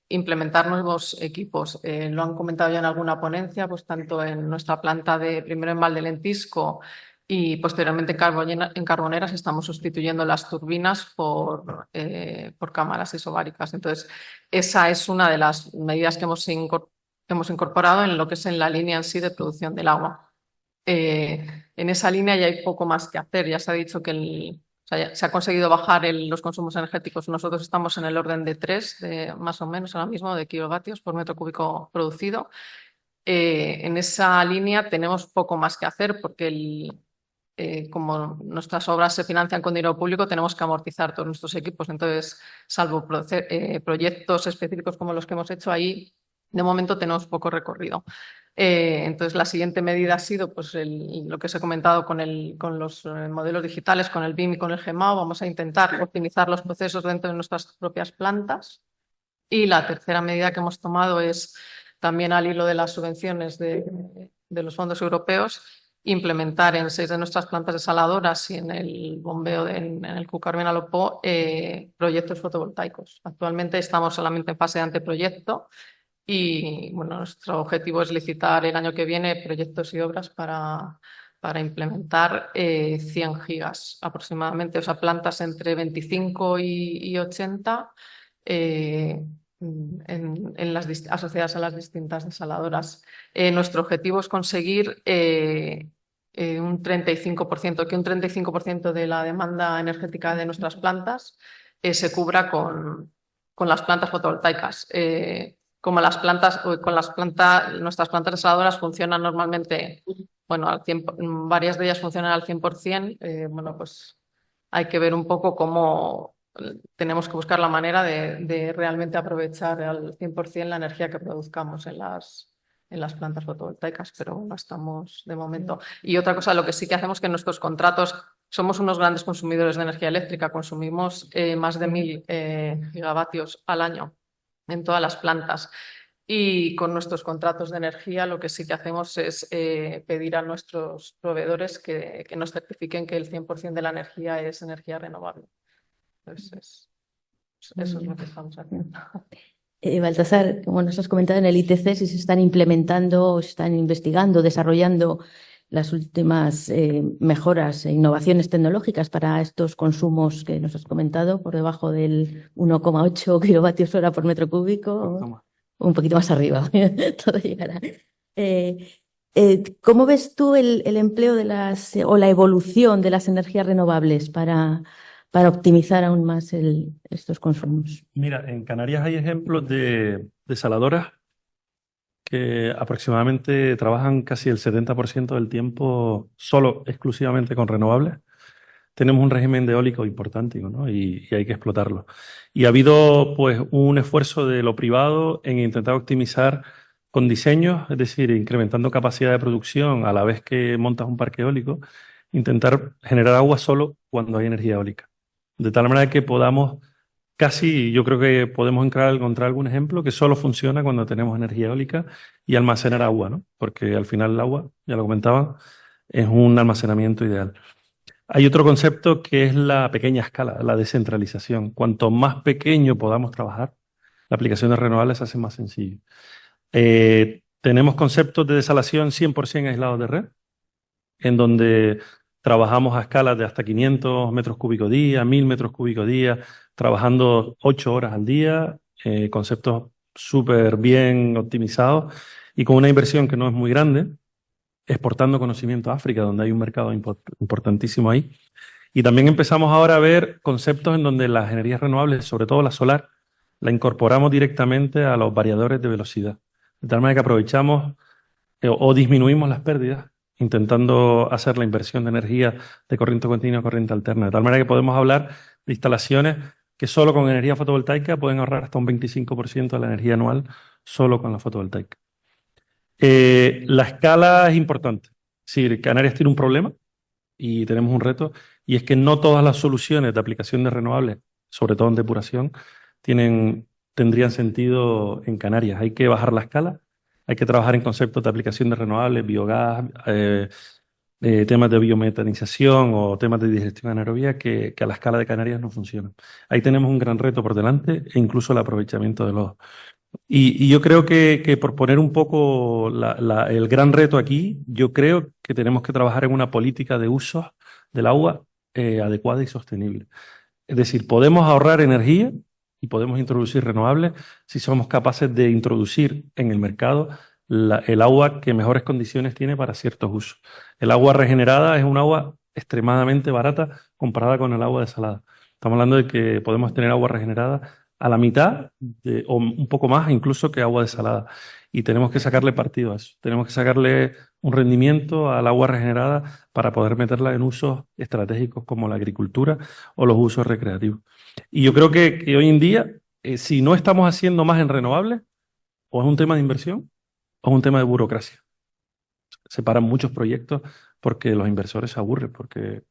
implementar nuevos equipos. Lo han comentado ya en alguna ponencia, pues tanto en nuestra planta primero en Valdelentisco y posteriormente en Carboneras estamos sustituyendo las turbinas por cámaras isobáricas. Entonces, esa es una de las medidas que hemos incorporado en lo que es en la línea en sí de producción del agua. En esa línea ya hay poco más que hacer. Ya se ha dicho que se ha conseguido bajar los consumos energéticos. Nosotros estamos en el orden de 3, más o menos ahora mismo, de kilovatios por metro cúbico producido. En esa línea tenemos poco más que hacer porque como nuestras obras se financian con dinero público, tenemos que amortizar todos nuestros equipos. Entonces, salvo proyectos específicos como los que hemos hecho ahí, de momento tenemos poco recorrido. Entonces, la siguiente medida ha sido pues, lo que os he comentado con los modelos digitales, con el BIM y con el GEMAO. Vamos a intentar optimizar los procesos dentro de nuestras propias plantas. Y la tercera medida que hemos tomado es, también al hilo de las subvenciones de los fondos europeos, implementar en 6 de nuestras plantas desaladoras y en el bombeo en el Cucarme Alopó proyectos fotovoltaicos. Actualmente estamos solamente en fase de anteproyecto y bueno, nuestro objetivo es licitar el año que viene proyectos y obras para implementar 100 gigas aproximadamente, o sea, plantas entre 25 y 80 asociadas a las distintas desaladoras. Nuestro objetivo es conseguir un 35%, que un 35% de la demanda energética de nuestras plantas se cubra con las plantas fotovoltaicas. Como nuestras plantas desaladoras funcionan normalmente, bueno, varias de ellas funcionan al 100%, bueno, pues hay que ver un poco cómo tenemos que buscar la manera de realmente aprovechar al 100% la energía que produzcamos en las plantas fotovoltaicas, pero no estamos de momento. Y otra cosa, lo que sí que hacemos es que en nuestros contratos somos unos grandes consumidores de energía eléctrica, consumimos más de 1.000 gigavatios al año en todas las plantas. Y con nuestros contratos de energía lo que sí que hacemos es pedir a nuestros proveedores que nos certifiquen que el 100% de la energía es energía renovable. Entonces, eso es lo que estamos haciendo. Baltasar, como nos has comentado en el ITC, si se están implementando, se están investigando, desarrollando las últimas mejoras e innovaciones tecnológicas para estos consumos que nos has comentado, por debajo del 1,8 kilovatios hora por metro cúbico, un poquito más arriba, todo llegará. ¿Cómo ves tú el empleo de o la evolución de las energías renovables para optimizar aún más estos consumos? Mira, en Canarias hay ejemplos de desaladoras que aproximadamente trabajan casi el 70% del tiempo exclusivamente con renovables. Tenemos un régimen de eólico importante, ¿no? y hay que explotarlo. Y ha habido pues un esfuerzo de lo privado en intentar optimizar con diseños, es decir, incrementando capacidad de producción a la vez que montas un parque eólico, intentar generar agua solo cuando hay energía eólica. De tal manera que podamos casi yo creo que podemos encontrar algún ejemplo que solo funciona cuando tenemos energía eólica y almacenar agua, ¿no? Porque al final el agua, ya lo comentaba, es un almacenamiento ideal. Hay otro concepto que es la pequeña escala, la descentralización. Cuanto más pequeño podamos trabajar, la aplicación de renovables se hace más sencillo. Tenemos conceptos de desalación 100% aislados de red, en donde trabajamos a escalas de hasta 500 metros cúbicos día, 1000 metros cúbicos día, trabajando 8 horas al día, conceptos súper bien optimizados y con una inversión que no es muy grande, exportando conocimiento a África, donde hay un mercado importantísimo ahí. Y también empezamos ahora a ver conceptos en donde las energías renovables, sobre todo la solar, la incorporamos directamente a los variadores de velocidad. De tal manera que aprovechamos o disminuimos las pérdidas intentando hacer la inversión de energía de corriente continua a corriente alterna. De tal manera que podemos hablar de instalaciones que solo con energía fotovoltaica pueden ahorrar hasta un 25% de la energía anual solo con la fotovoltaica. La escala es importante. Es decir, Canarias tiene un problema y tenemos un reto, y es que no todas las soluciones de aplicación de renovables, sobre todo en depuración, tendrían sentido en Canarias. Hay que bajar la escala, hay que trabajar en conceptos de aplicación de renovables, biogás, temas de biometanización o temas de digestión anaerobia que a la escala de Canarias no funcionan. Ahí tenemos un gran reto por delante e incluso el aprovechamiento de los... Y yo creo que por poner un poco el gran reto aquí, yo creo que tenemos que trabajar en una política de usos del agua adecuada y sostenible. Es decir, podemos ahorrar energía y podemos introducir renovables si somos capaces de introducir en el mercado el agua que mejores condiciones tiene para ciertos usos. El agua regenerada es un agua extremadamente barata comparada con el agua desalada. Estamos hablando de que podemos tener agua regenerada a la mitad o un poco más incluso que agua desalada. Y tenemos que sacarle partido a eso. Tenemos que sacarle un rendimiento al agua regenerada para poder meterla en usos estratégicos como la agricultura o los usos recreativos. Y yo creo que hoy en día, si no estamos haciendo más en renovables, o es un tema de inversión o es un tema de burocracia. Se paran muchos proyectos porque los inversores se aburren, porque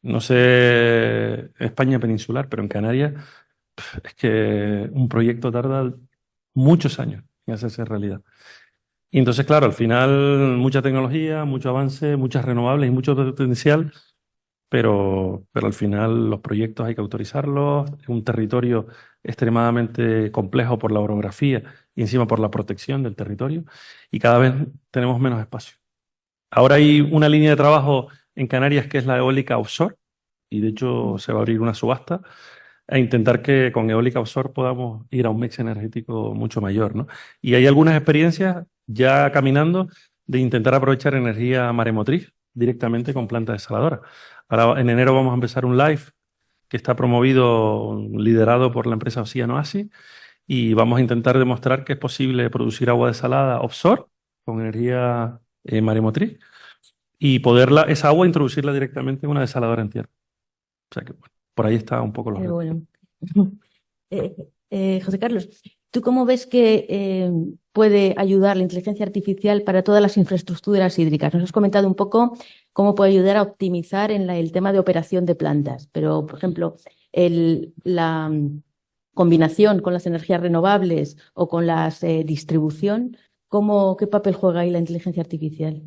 no sé España peninsular, pero en Canarias es que un proyecto tarda muchos años en hacerse realidad. Y entonces, claro, al final mucha tecnología, mucho avance, muchas renovables y mucho potencial, pero al final los proyectos hay que autorizarlos, es un territorio extremadamente complejo por la orografía y encima por la protección del territorio, y cada vez tenemos menos espacio. Ahora hay una línea de trabajo en Canarias que es la eólica offshore, y de hecho se va a abrir una subasta a intentar que con eólica offshore podamos ir a un mix energético mucho mayor, ¿no? Y hay algunas experiencias ya caminando de intentar aprovechar energía maremotriz directamente con plantas desaladoras. Ahora en enero vamos a empezar un live que está promovido, liderado por la empresa Oceano Oasis, y vamos a intentar demostrar que es posible producir agua desalada offshore con energía maremotriz y esa agua introducirla directamente en una desaladora en tierra. O sea que bueno, por ahí está un poco los retos. Bueno. José Carlos, ¿tú cómo ves que puede ayudar la inteligencia artificial para todas las infraestructuras hídricas? Nos has comentado un poco cómo puede ayudar a optimizar en el tema de operación de plantas, pero, por ejemplo, la combinación con las energías renovables o con la distribución, ¿qué papel juega ahí la inteligencia artificial?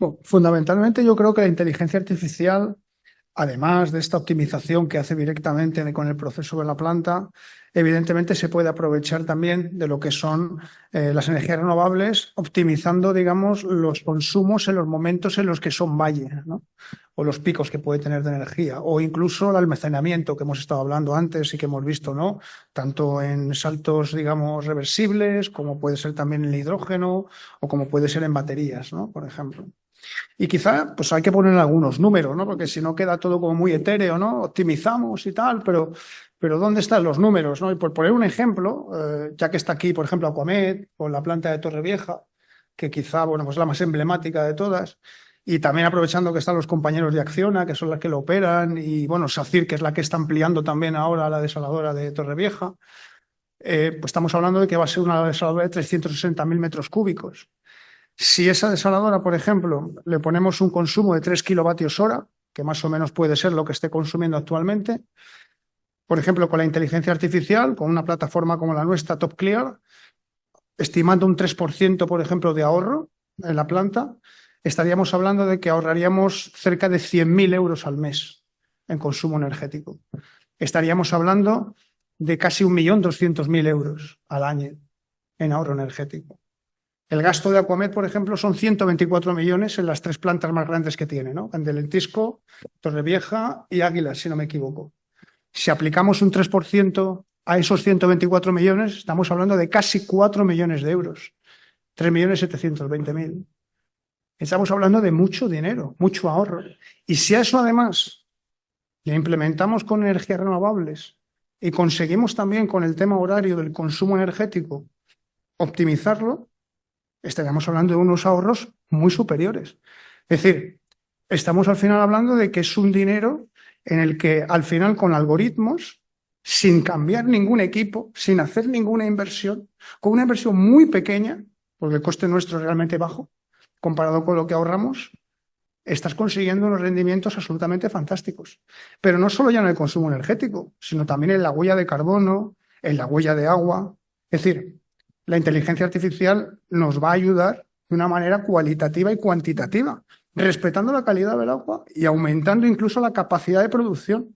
Bueno, fundamentalmente yo creo que la inteligencia artificial, además de esta optimización que hace directamente con el proceso de la planta, evidentemente se puede aprovechar también de lo que son las energías renovables, optimizando, digamos, los consumos en los momentos en los que son valles, ¿no? O los picos que puede tener de energía, o incluso el almacenamiento que hemos estado hablando antes y que hemos visto, ¿no? Tanto en saltos, digamos, reversibles, como puede ser también en el hidrógeno, o como puede ser en baterías, ¿no? Por ejemplo. Y quizá pues hay que poner algunos números, ¿no? Porque si no queda todo como muy etéreo, ¿no? Optimizamos y tal, pero ¿dónde están los números, ¿no? Y por poner un ejemplo, ya que está aquí, por ejemplo, Aquamed o la planta de Torrevieja, que quizá, bueno, pues es la más emblemática de todas, y también aprovechando que están los compañeros de Acciona, que son las que lo operan, y bueno, SACIR, que es la que está ampliando también ahora la desaladora de Torrevieja, pues estamos hablando de que va a ser una desaladora de 360.000 metros cúbicos. Si esa desaladora, por ejemplo, le ponemos un consumo de 3 kilovatios hora, que más o menos puede ser lo que esté consumiendo actualmente, Por ejemplo, con la inteligencia artificial, con una plataforma como la nuestra, TopClear, estimando un 3%, por ejemplo, de ahorro en la planta, estaríamos hablando de que ahorraríamos cerca de 100.000 euros al mes en consumo energético. Estaríamos hablando de casi 1.200.000 euros al año en ahorro energético. El gasto de Aquamed, por ejemplo, son 124 millones en las 3 plantas más grandes que tiene, ¿no? En de Lentisco, Torrevieja y Águilas, si no me equivoco. Si aplicamos un 3% a esos 124 millones, estamos hablando de casi 4 millones de euros. 3.720.000. Estamos hablando de mucho dinero, mucho ahorro. Y si a eso además le implementamos con energías renovables y conseguimos también con el tema horario del consumo energético optimizarlo, estaríamos hablando de unos ahorros muy superiores. Es decir, estamos al final hablando de que es un dinero en el que al final con algoritmos, sin cambiar ningún equipo, sin hacer ninguna inversión, con una inversión muy pequeña, porque el coste nuestro es realmente bajo, comparado con lo que ahorramos, estás consiguiendo unos rendimientos absolutamente fantásticos. Pero no solo ya en el consumo energético, sino también en la huella de carbono, en la huella de agua. Es decir, la inteligencia artificial nos va a ayudar de una manera cualitativa y cuantitativa, respetando la calidad del agua y aumentando incluso la capacidad de producción.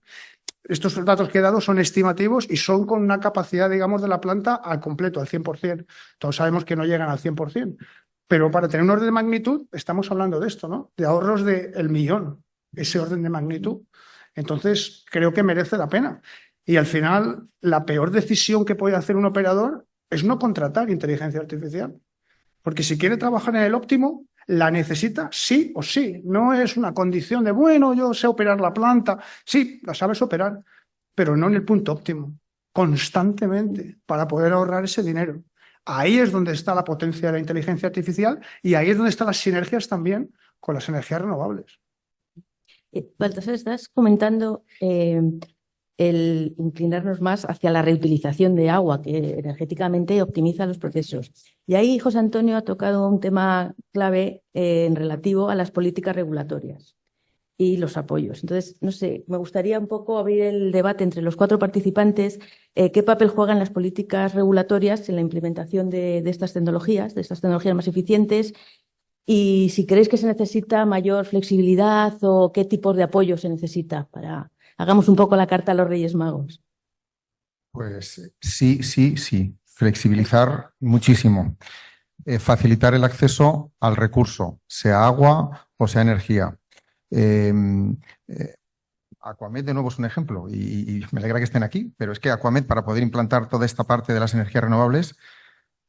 Estos datos que he dado son estimativos y son con una capacidad, digamos, de la planta al completo, al 100%. Todos sabemos que no llegan al 100%. Pero para tener un orden de magnitud, estamos hablando de esto, ¿no? De ahorros del millón, ese orden de magnitud. Entonces, creo que merece la pena. Y al final, la peor decisión que puede hacer un operador es no contratar inteligencia artificial. Porque si quiere trabajar en el óptimo, la necesita sí o sí. No es una condición de, bueno, yo sé operar la planta. Sí, la sabes operar, pero no en el punto óptimo, constantemente, para poder ahorrar ese dinero. Ahí es donde está la potencia de la inteligencia artificial y ahí es donde están las sinergias también con las energías renovables. Baltasar, estás comentando el inclinarnos más hacia la reutilización de agua, que energéticamente optimiza los procesos. Y ahí José Antonio ha tocado un tema clave en relativo a las políticas regulatorias y los apoyos. Entonces, no sé, me gustaría un poco abrir el debate entre los 4 participantes, qué papel juegan las políticas regulatorias en la implementación de estas tecnologías más eficientes, y si creéis que se necesita mayor flexibilidad o qué tipos de apoyo se necesita para... Hagamos un poco la carta a los Reyes Magos. Pues sí. Flexibilizar muchísimo. Facilitar el acceso al recurso, sea agua o sea energía. Aquamed, de nuevo, es un ejemplo y me alegra que estén aquí, pero es que Aquamed, para poder implantar toda esta parte de las energías renovables,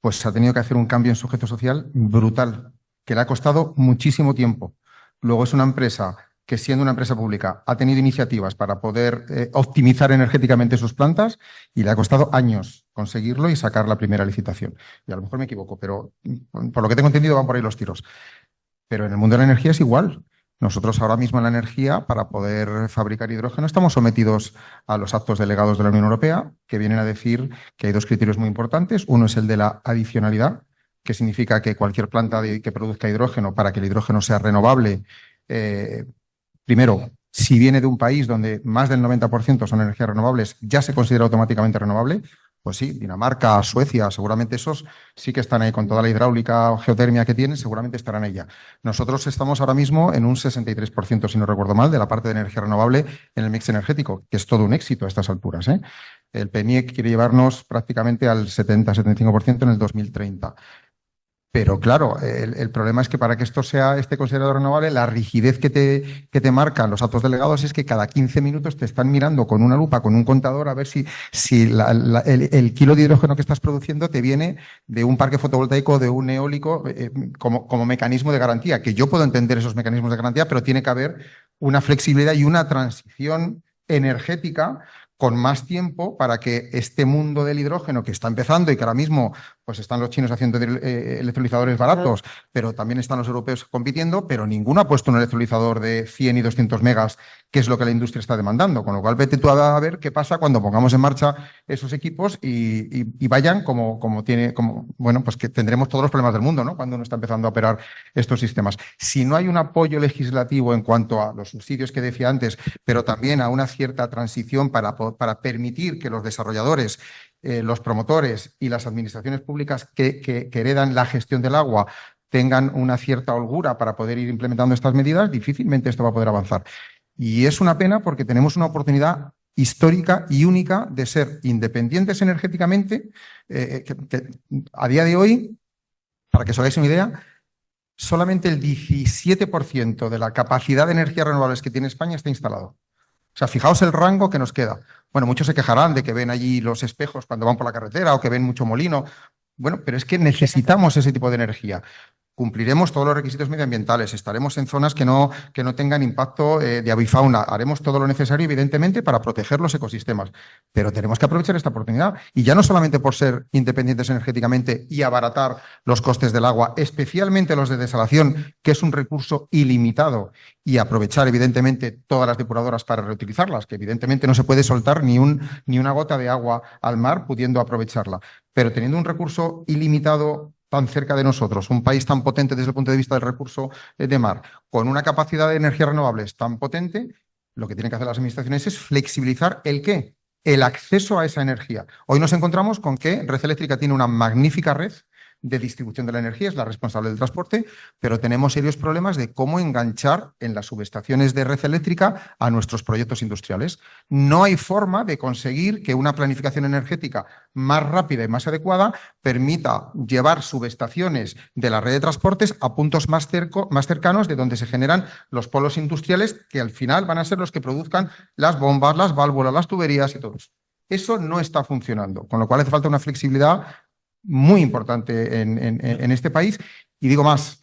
pues ha tenido que hacer un cambio en su objeto social brutal, que le ha costado muchísimo tiempo. Luego es una empresa que, siendo una empresa pública, ha tenido iniciativas para poder optimizar energéticamente sus plantas y le ha costado años conseguirlo y sacar la primera licitación. Y a lo mejor me equivoco, pero por lo que tengo entendido van por ahí los tiros. Pero en el mundo de la energía es igual. Nosotros ahora mismo en la energía, para poder fabricar hidrógeno, estamos sometidos a los actos delegados de la Unión Europea, que vienen a decir que hay 2 criterios muy importantes. Uno es el de la adicionalidad, que significa que cualquier planta que produzca hidrógeno, para que el hidrógeno sea renovable, primero, si viene de un país donde más del 90% son energías renovables, ya se considera automáticamente renovable. Pues sí, Dinamarca, Suecia, seguramente esos sí que están ahí con toda la hidráulica o geotermia que tienen, seguramente estarán ahí ya. Nosotros estamos ahora mismo en un 63%, si no recuerdo mal, de la parte de energía renovable en el mix energético, que es todo un éxito a estas alturas, ¿eh? El PNIEC quiere llevarnos prácticamente al 70-75% en el 2030. Pero claro, el problema es que para que esto esté considerado renovable, la rigidez que te marcan los actos delegados es que cada 15 minutos te están mirando con una lupa, con un contador, a ver si el kilo de hidrógeno que estás produciendo te viene de un parque fotovoltaico, de un eólico, como mecanismo de garantía. Que yo puedo entender esos mecanismos de garantía, pero tiene que haber una flexibilidad y una transición energética con más tiempo para que este mundo del hidrógeno que está empezando y que ahora mismo pues están los chinos haciendo electrolizadores baratos, pero también están los europeos compitiendo, pero ninguno ha puesto un electrolizador de 100 y 200 megas, que es lo que la industria está demandando. Con lo cual, vete tú a ver qué pasa cuando pongamos en marcha esos equipos y vayan bueno, pues que tendremos todos los problemas del mundo, ¿no? Cuando uno está empezando a operar estos sistemas. Si no hay un apoyo legislativo en cuanto a los subsidios que decía antes, pero también a una cierta transición para poder para permitir que los desarrolladores, los promotores y las administraciones públicas que heredan la gestión del agua tengan una cierta holgura para poder ir implementando estas medidas, difícilmente esto va a poder avanzar. Y es una pena porque tenemos una oportunidad histórica y única de ser independientes energéticamente, a día de hoy, para que os hagáis una idea, solamente el 17% de la capacidad de energías renovables que tiene España está instalado. O sea, fijaos el rango que nos queda. Bueno, muchos se quejarán de que ven allí los espejos cuando van por la carretera o que ven mucho molino. Bueno, pero es que necesitamos ese tipo de energía. Cumpliremos todos los requisitos medioambientales, estaremos en zonas que no tengan impacto de avifauna, haremos todo lo necesario, evidentemente, para proteger los ecosistemas, pero tenemos que aprovechar esta oportunidad. Y ya no solamente por ser independientes energéticamente y abaratar los costes del agua, especialmente los de desalación, que es un recurso ilimitado, y aprovechar, evidentemente, todas las depuradoras para reutilizarlas, que evidentemente no se puede soltar ni una gota de agua al mar pudiendo aprovecharla, pero teniendo un recurso ilimitado tan cerca de nosotros, un país tan potente desde el punto de vista del recurso de mar, con una capacidad de energías renovables tan potente, lo que tienen que hacer las administraciones es flexibilizar ¿el qué? El acceso a esa energía. Hoy nos encontramos con que Red Eléctrica tiene una magnífica red de distribución de la energía, es la responsable del transporte, pero tenemos serios problemas de cómo enganchar en las subestaciones de red eléctrica a nuestros proyectos industriales. No hay forma de conseguir que una planificación energética más rápida y más adecuada permita llevar subestaciones de la red de transportes a puntos más cercanos de donde se generan los polos industriales que al final van a ser los que produzcan las bombas, las válvulas, las tuberías y todo eso. Eso no está funcionando, con lo cual hace falta una flexibilidad muy importante en este país. Y digo más,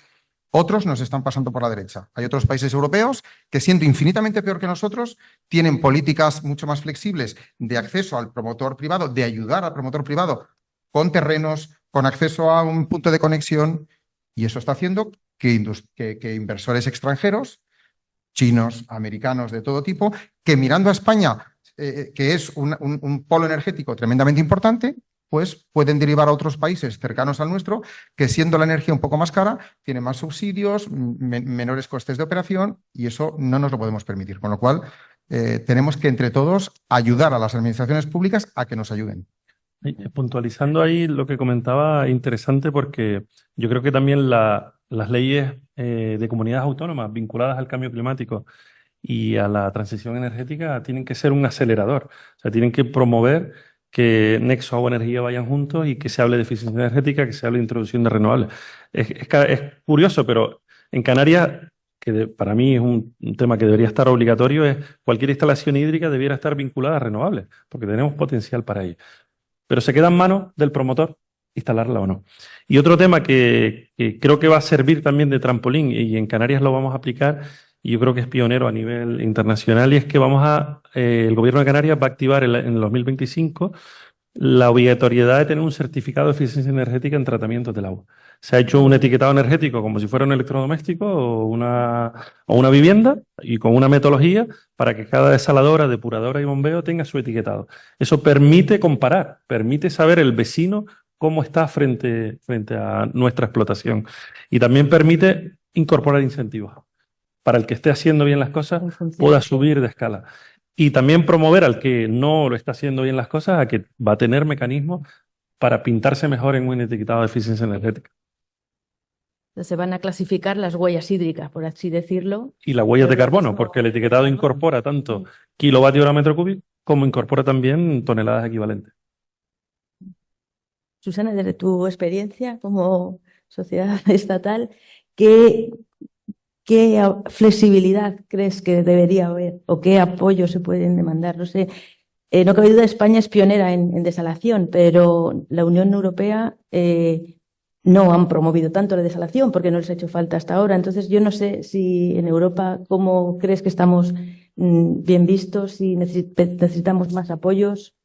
otros nos están pasando por la derecha. Hay otros países europeos que, siendo infinitamente peor que nosotros, tienen políticas mucho más flexibles de acceso al promotor privado, de ayudar al promotor privado con terrenos, con acceso a un punto de conexión, y eso está haciendo que inversores extranjeros, chinos, americanos, de todo tipo, que mirando a España, que es un polo energético tremendamente importante, pues pueden derivar a otros países cercanos al nuestro, que siendo la energía un poco más cara, tiene más subsidios, menores costes de operación, y eso no nos lo podemos permitir. Con lo cual, tenemos que entre todos ayudar a las administraciones públicas a que nos ayuden. Puntualizando ahí lo que comentaba, interesante porque yo creo que también las leyes de comunidades autónomas vinculadas al cambio climático y a la transición energética tienen que ser un acelerador. O sea, tienen que promover que Nexo, Agua, Energía vayan juntos y que se hable de eficiencia energética, que se hable de introducción de renovables. Es curioso, pero en Canarias, que para mí es un tema que debería estar obligatorio, es cualquier instalación hídrica debiera estar vinculada a renovables, porque tenemos potencial para ello. Pero se queda en manos del promotor instalarla o no. Y otro tema que creo que va a servir también de trampolín, y en Canarias lo vamos a aplicar, y yo creo que es pionero a nivel internacional, y es que el gobierno de Canarias va a activar en el 2025 la obligatoriedad de tener un certificado de eficiencia energética en tratamientos del agua. Se ha hecho un etiquetado energético como si fuera un electrodoméstico o una vivienda, y con una metodología para que cada desaladora, depuradora y bombeo tenga su etiquetado. Eso permite comparar, permite saber el vecino cómo está frente a nuestra explotación, y también permite incorporar incentivos para el que esté haciendo bien las cosas pueda subir de escala. Y también promover al que no lo está haciendo bien las cosas a que va a tener mecanismos para pintarse mejor en un etiquetado de eficiencia energética. Se van a clasificar las huellas hídricas, por así decirlo. Y las huellas de carbono, porque el etiquetado incorpora tanto kilovatio hora metro cúbico como incorpora también toneladas equivalentes. Susana, desde tu experiencia como sociedad estatal, ¿qué flexibilidad crees que debería haber o qué apoyo se pueden demandar? No sé, no cabe duda, España es pionera en desalación, pero la Unión Europea no han promovido tanto la desalación porque no les ha hecho falta hasta ahora. Entonces, yo no sé si en Europa, ¿cómo crees que estamos bien vistos? Si necesitamos más apoyos.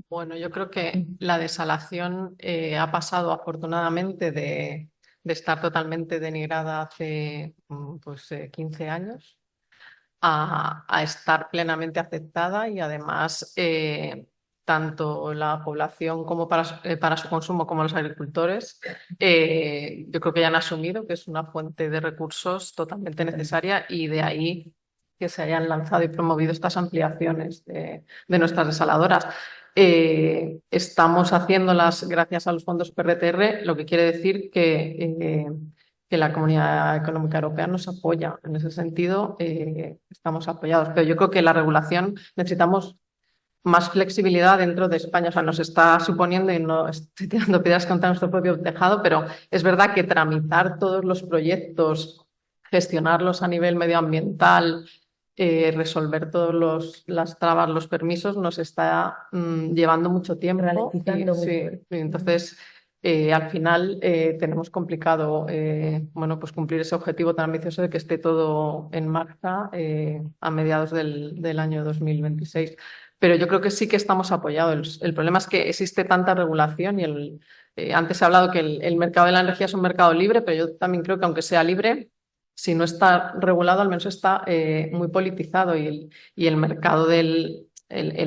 Bueno, yo creo que la desalación ha pasado afortunadamente de estar totalmente denigrada hace 15 años a estar plenamente aceptada, y además tanto la población como para su consumo como los agricultores yo creo que ya han asumido que es una fuente de recursos totalmente necesaria, y de ahí que se hayan lanzado y promovido estas ampliaciones de nuestras desaladoras. Estamos haciéndolas gracias a los fondos PRTR, lo que quiere decir que la Comunidad Económica Europea nos apoya. En ese sentido, estamos apoyados. Pero yo creo que la regulación necesitamos más flexibilidad dentro de España. O sea, nos está suponiendo, y no estoy tirando piedras contra nuestro propio tejado, pero es verdad que tramitar todos los proyectos, gestionarlos a nivel medioambiental, resolver todas las trabas, los permisos, nos está llevando mucho tiempo. Ralentizando Sí, mucho. entonces, al final tenemos complicado bueno, pues cumplir ese objetivo tan ambicioso de que esté todo en marcha a mediados del año 2026. Pero yo creo que sí que estamos apoyados. El problema es que existe tanta regulación y antes he hablado que el mercado de la energía es un mercado libre, pero yo también creo que aunque sea libre, si no está regulado, al menos está muy politizado y el mercado del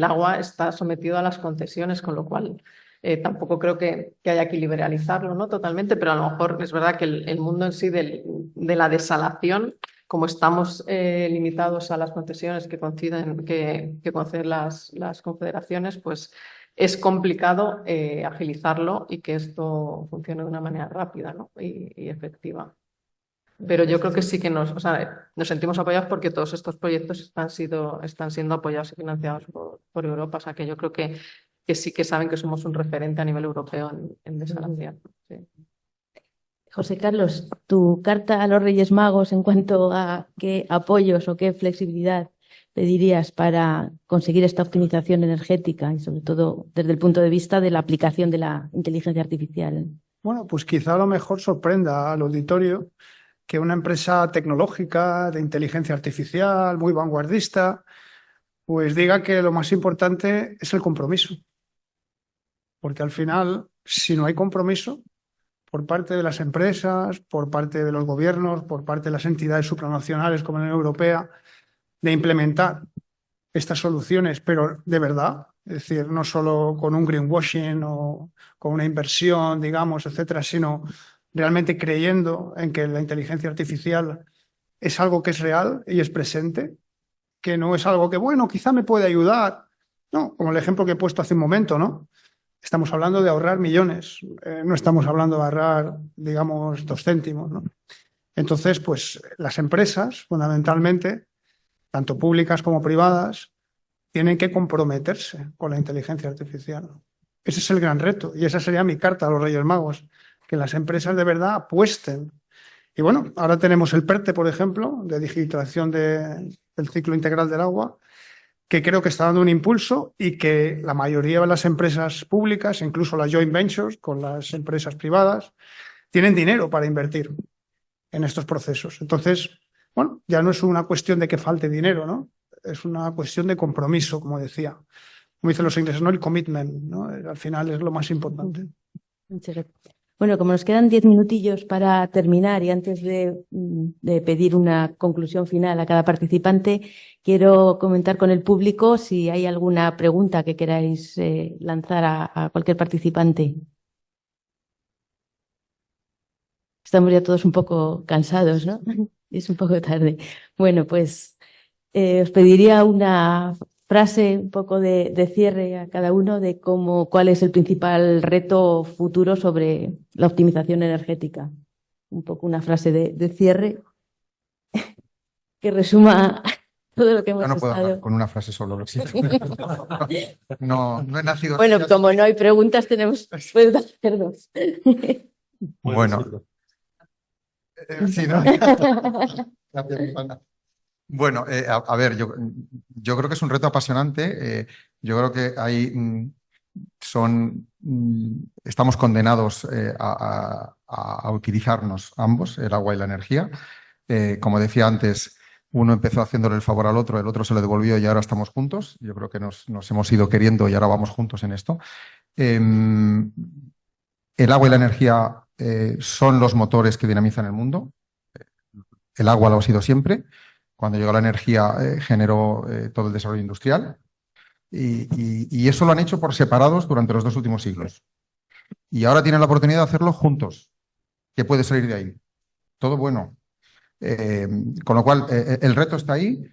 agua está sometido a las concesiones, con lo cual tampoco creo que haya que liberalizarlo, ¿no? Totalmente, pero a lo mejor es verdad que el mundo en sí de la desalación, como estamos limitados a las concesiones que conceden las confederaciones, pues es complicado agilizarlo y que esto funcione de una manera rápida, ¿no? y efectiva. Pero yo creo que sí que nos sentimos apoyados porque todos estos proyectos están siendo apoyados y financiados por Europa. O sea, que yo creo que sí que saben que somos un referente a nivel europeo en desalación. Sí. José Carlos, tu carta a los Reyes Magos en cuanto a qué apoyos o qué flexibilidad pedirías para conseguir esta optimización energética y sobre todo desde el punto de vista de la aplicación de la inteligencia artificial. Bueno, pues quizá a lo mejor sorprenda al auditorio que una empresa tecnológica de inteligencia artificial muy vanguardista pues diga que lo más importante es el compromiso. Porque al final, si no hay compromiso por parte de las empresas, por parte de los gobiernos, por parte de las entidades supranacionales como la Unión Europea, de implementar estas soluciones, pero de verdad, es decir, no solo con un greenwashing o con una inversión, digamos, etcétera, sino realmente creyendo en que la inteligencia artificial es algo que es real y es presente, que no es algo que, bueno, quizá me puede ayudar. No, como el ejemplo que he puesto hace un momento, ¿no? Estamos hablando de ahorrar millones, no estamos hablando de ahorrar, digamos, 2 céntimos, ¿no? Entonces, pues las empresas, fundamentalmente, tanto públicas como privadas, tienen que comprometerse con la inteligencia artificial. Ese es el gran reto y esa sería mi carta a los Reyes Magos, que las empresas de verdad apuesten. Y bueno, ahora tenemos el PERTE, por ejemplo, de digitalización del ciclo integral del agua, que creo que está dando un impulso y que la mayoría de las empresas públicas, incluso las joint ventures con las empresas privadas, tienen dinero para invertir en estos procesos. Entonces, bueno, ya no es una cuestión de que falte dinero, ¿no? Es una cuestión de compromiso, como decía. Como dicen los ingleses, ¿no? El commitment, ¿no? Al final es lo más importante. Muchas gracias. Bueno, como nos quedan 10 minutillos para terminar y antes de pedir una conclusión final a cada participante, quiero comentar con el público si hay alguna pregunta que queráis lanzar a cualquier participante. Estamos ya todos un poco cansados, ¿no? Es un poco tarde. Bueno, pues os pediría una frase un poco de cierre a cada uno de cuál es el principal reto futuro sobre la optimización energética. Un poco una frase de cierre que resuma todo lo que hemos Yo no puedo estado. hablar con una frase solo, lo siento. No he nacido Bueno, así. como no hay preguntas, puedes hacer dos. Bueno. Sí, ¿no? Gracias, Susana. Bueno, a ver, yo creo que es un reto apasionante. Yo creo que hay estamos condenados a utilizarnos ambos, el agua y la energía. Como decía antes, uno empezó haciéndole el favor al otro, el otro se lo devolvió y ahora estamos juntos. Yo creo que nos hemos ido queriendo y ahora vamos juntos en esto. El agua y la energía son los motores que dinamizan el mundo. El agua lo ha sido siempre. Cuando llegó la energía generó todo el desarrollo industrial y eso lo han hecho por separados durante los 2 últimos siglos. Y ahora tienen la oportunidad de hacerlo juntos. ¿Qué puede salir de ahí? Todo bueno. Con lo cual, el reto está ahí.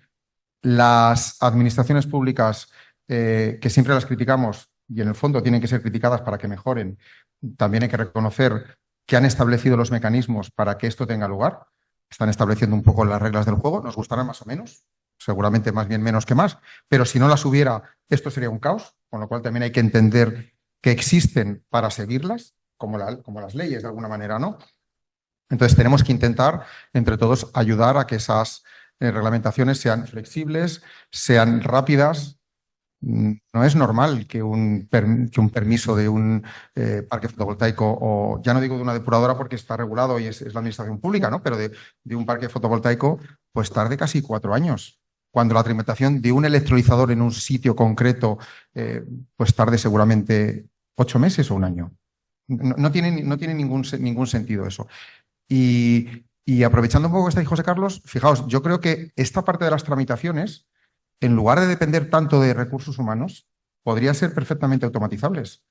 las administraciones públicas, que siempre las criticamos y en el fondo tienen que ser criticadas para que mejoren, también hay que reconocer que han establecido los mecanismos para que esto tenga lugar. Están estableciendo un poco las reglas del juego, nos gustarán más o menos, seguramente más bien menos que más, pero si no las hubiera, esto sería un caos, con lo cual también hay que entender que existen para seguirlas, como las leyes de alguna manera, ¿no? Entonces tenemos que intentar, entre todos, ayudar a que esas reglamentaciones sean flexibles, sean rápidas. No es normal que un permiso de un parque fotovoltaico, o ya no digo de una depuradora porque está regulado y es la administración pública, ¿no? Pero de un parque fotovoltaico, pues tarde casi 4 años. Cuando la tramitación de un electrolizador en un sitio concreto, pues tarde seguramente 8 meses o un año. No tiene ningún sentido eso. Y aprovechando un poco que está ahí José Carlos, fijaos, yo creo que esta parte de las tramitaciones, en lugar de depender tanto de recursos humanos, podrían ser perfectamente automatizables.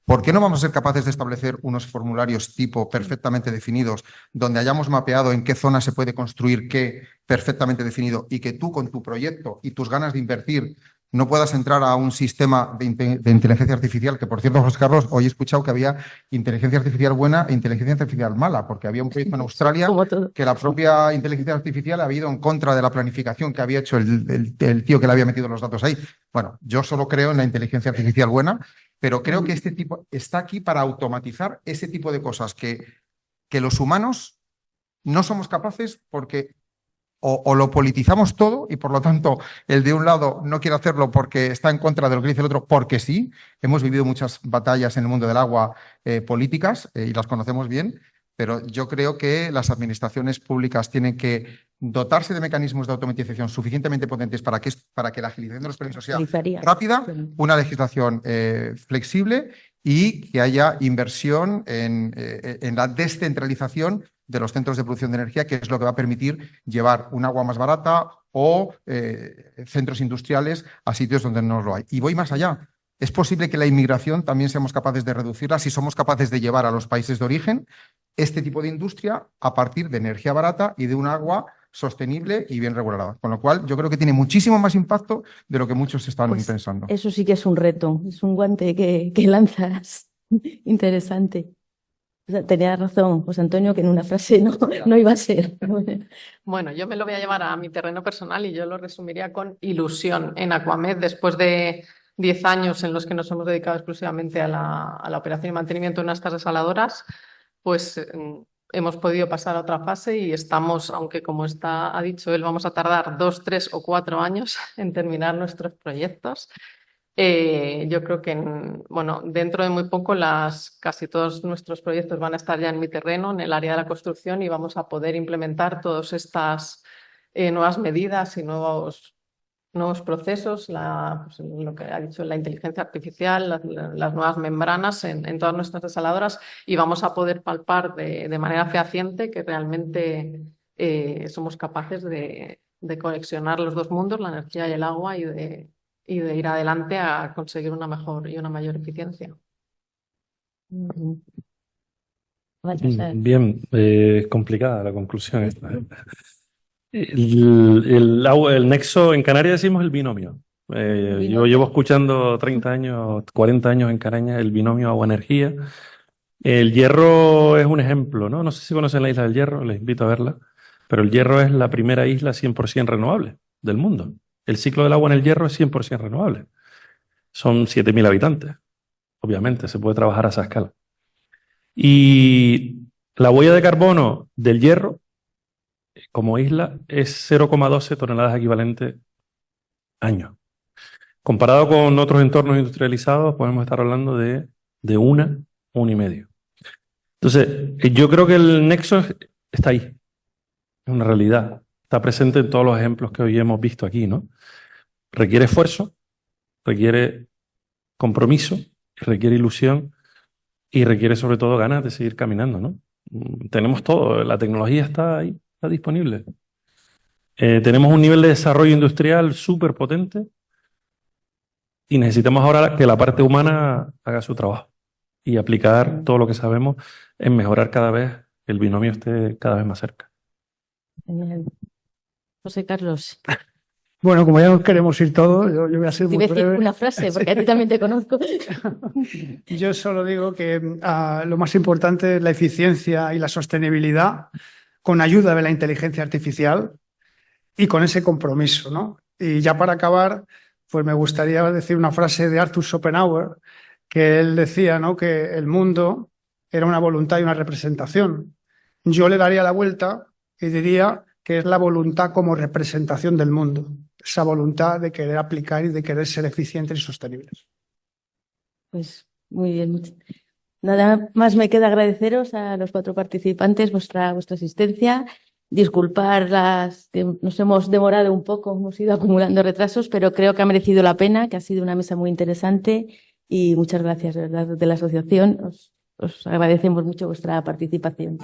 ¿Por qué no vamos a ser capaces de establecer unos formularios tipo perfectamente definidos, donde hayamos mapeado en qué zona se puede construir qué perfectamente definido y que tú con tu proyecto y tus ganas de invertir no puedas entrar a un sistema de inteligencia artificial, que por cierto, José Carlos, hoy he escuchado que había inteligencia artificial buena e inteligencia artificial mala, porque había un proyecto en Australia Como todo. que la propia inteligencia artificial había ido en contra de la planificación que había hecho el tío que le había metido los datos ahí. Bueno, yo solo creo en la inteligencia artificial buena, pero creo que este tipo está aquí para automatizar ese tipo de cosas que los humanos no somos capaces porque o lo politizamos todo y por lo tanto el de un lado no quiere hacerlo porque está en contra de lo que dice el otro porque sí. Hemos vivido muchas batallas en el mundo del agua políticas y las conocemos bien, pero yo creo que las administraciones públicas tienen que dotarse de mecanismos de automatización suficientemente potentes para que la agilización de los permisos sea Utilizaría. rápida, una legislación flexible y que haya inversión en la descentralización de los centros de producción de energía, que es lo que va a permitir llevar un agua más barata o centros industriales a sitios donde no lo hay. Y voy más allá. Es posible que la inmigración también seamos capaces de reducirla si somos capaces de llevar a los países de origen este tipo de industria a partir de energía barata y de un agua sostenible y bien regulada. Con lo cual, yo creo que tiene muchísimo más impacto de lo que muchos están Pues pensando. eso sí que es un reto, es un guante que lanzas. Interesante. O sea, tenía razón, José Antonio, que en una frase no iba a ser. Bueno, yo me lo voy a llevar a mi terreno personal y yo lo resumiría con ilusión. En Aquamed, después de 10 años en los que nos hemos dedicado exclusivamente a la operación y mantenimiento de nuestras desaladoras, pues hemos podido pasar a otra fase y estamos, aunque como ha dicho él, vamos a tardar 2, 3 o 4 años en terminar nuestros proyectos. Yo creo que dentro de muy poco casi todos nuestros proyectos van a estar ya en mi terreno, en el área de la construcción, y vamos a poder implementar todas estas nuevas medidas y nuevos procesos, pues, lo que ha dicho la inteligencia artificial, las nuevas membranas en todas nuestras desaladoras, y vamos a poder palpar de manera fehaciente que realmente somos capaces de conexionar los dos mundos, la energía y el agua, y de ir adelante a conseguir una mejor y una mayor eficiencia. Bien, complicada la conclusión esta. El nexo, en Canarias decimos el binomio. Yo llevo escuchando 30 años, 40 años en Canarias el binomio agua-energía. El Hierro es un ejemplo, ¿no? No sé si conocen la isla del Hierro, les invito a verla, pero el Hierro es la primera isla 100% renovable del mundo. El ciclo del agua en el Hierro es 100% renovable. Son 7.000 habitantes, obviamente, se puede trabajar a esa escala. Y la huella de carbono del Hierro como isla es 0,12 toneladas equivalentes año. Comparado con otros entornos industrializados, podemos estar hablando de 1,5. Entonces, yo creo que el nexo está ahí, es una realidad, está presente en todos los ejemplos que hoy hemos visto aquí, ¿no? Requiere esfuerzo, requiere compromiso, requiere ilusión y requiere sobre todo ganas de seguir caminando, ¿no? Tenemos todo, la tecnología está ahí, está disponible. Tenemos un nivel de desarrollo industrial súper potente y necesitamos ahora que la parte humana haga su trabajo y aplicar todo lo que sabemos en mejorar cada vez que el binomio esté cada vez más cerca. Genial. José Carlos. Bueno, como ya nos queremos ir todos, yo voy a ser Te muy iba a decir breve. una frase, porque a ti también te conozco. Yo solo digo que lo más importante es la eficiencia y la sostenibilidad con ayuda de la inteligencia artificial y con ese compromiso, ¿no? Y ya para acabar, pues me gustaría decir una frase de Arthur Schopenhauer, que él decía, ¿no?, que el mundo era una voluntad y una representación. Yo le daría la vuelta y diría que es la voluntad como representación del mundo, esa voluntad de querer aplicar y de querer ser eficientes y sostenibles. Pues muy bien. Nada más me queda agradeceros a los 4 participantes vuestra asistencia. Disculpar que nos hemos demorado un poco, hemos ido acumulando retrasos, pero creo que ha merecido la pena, que ha sido una mesa muy interesante y muchas gracias, de verdad, de la asociación. Os agradecemos mucho vuestra participación.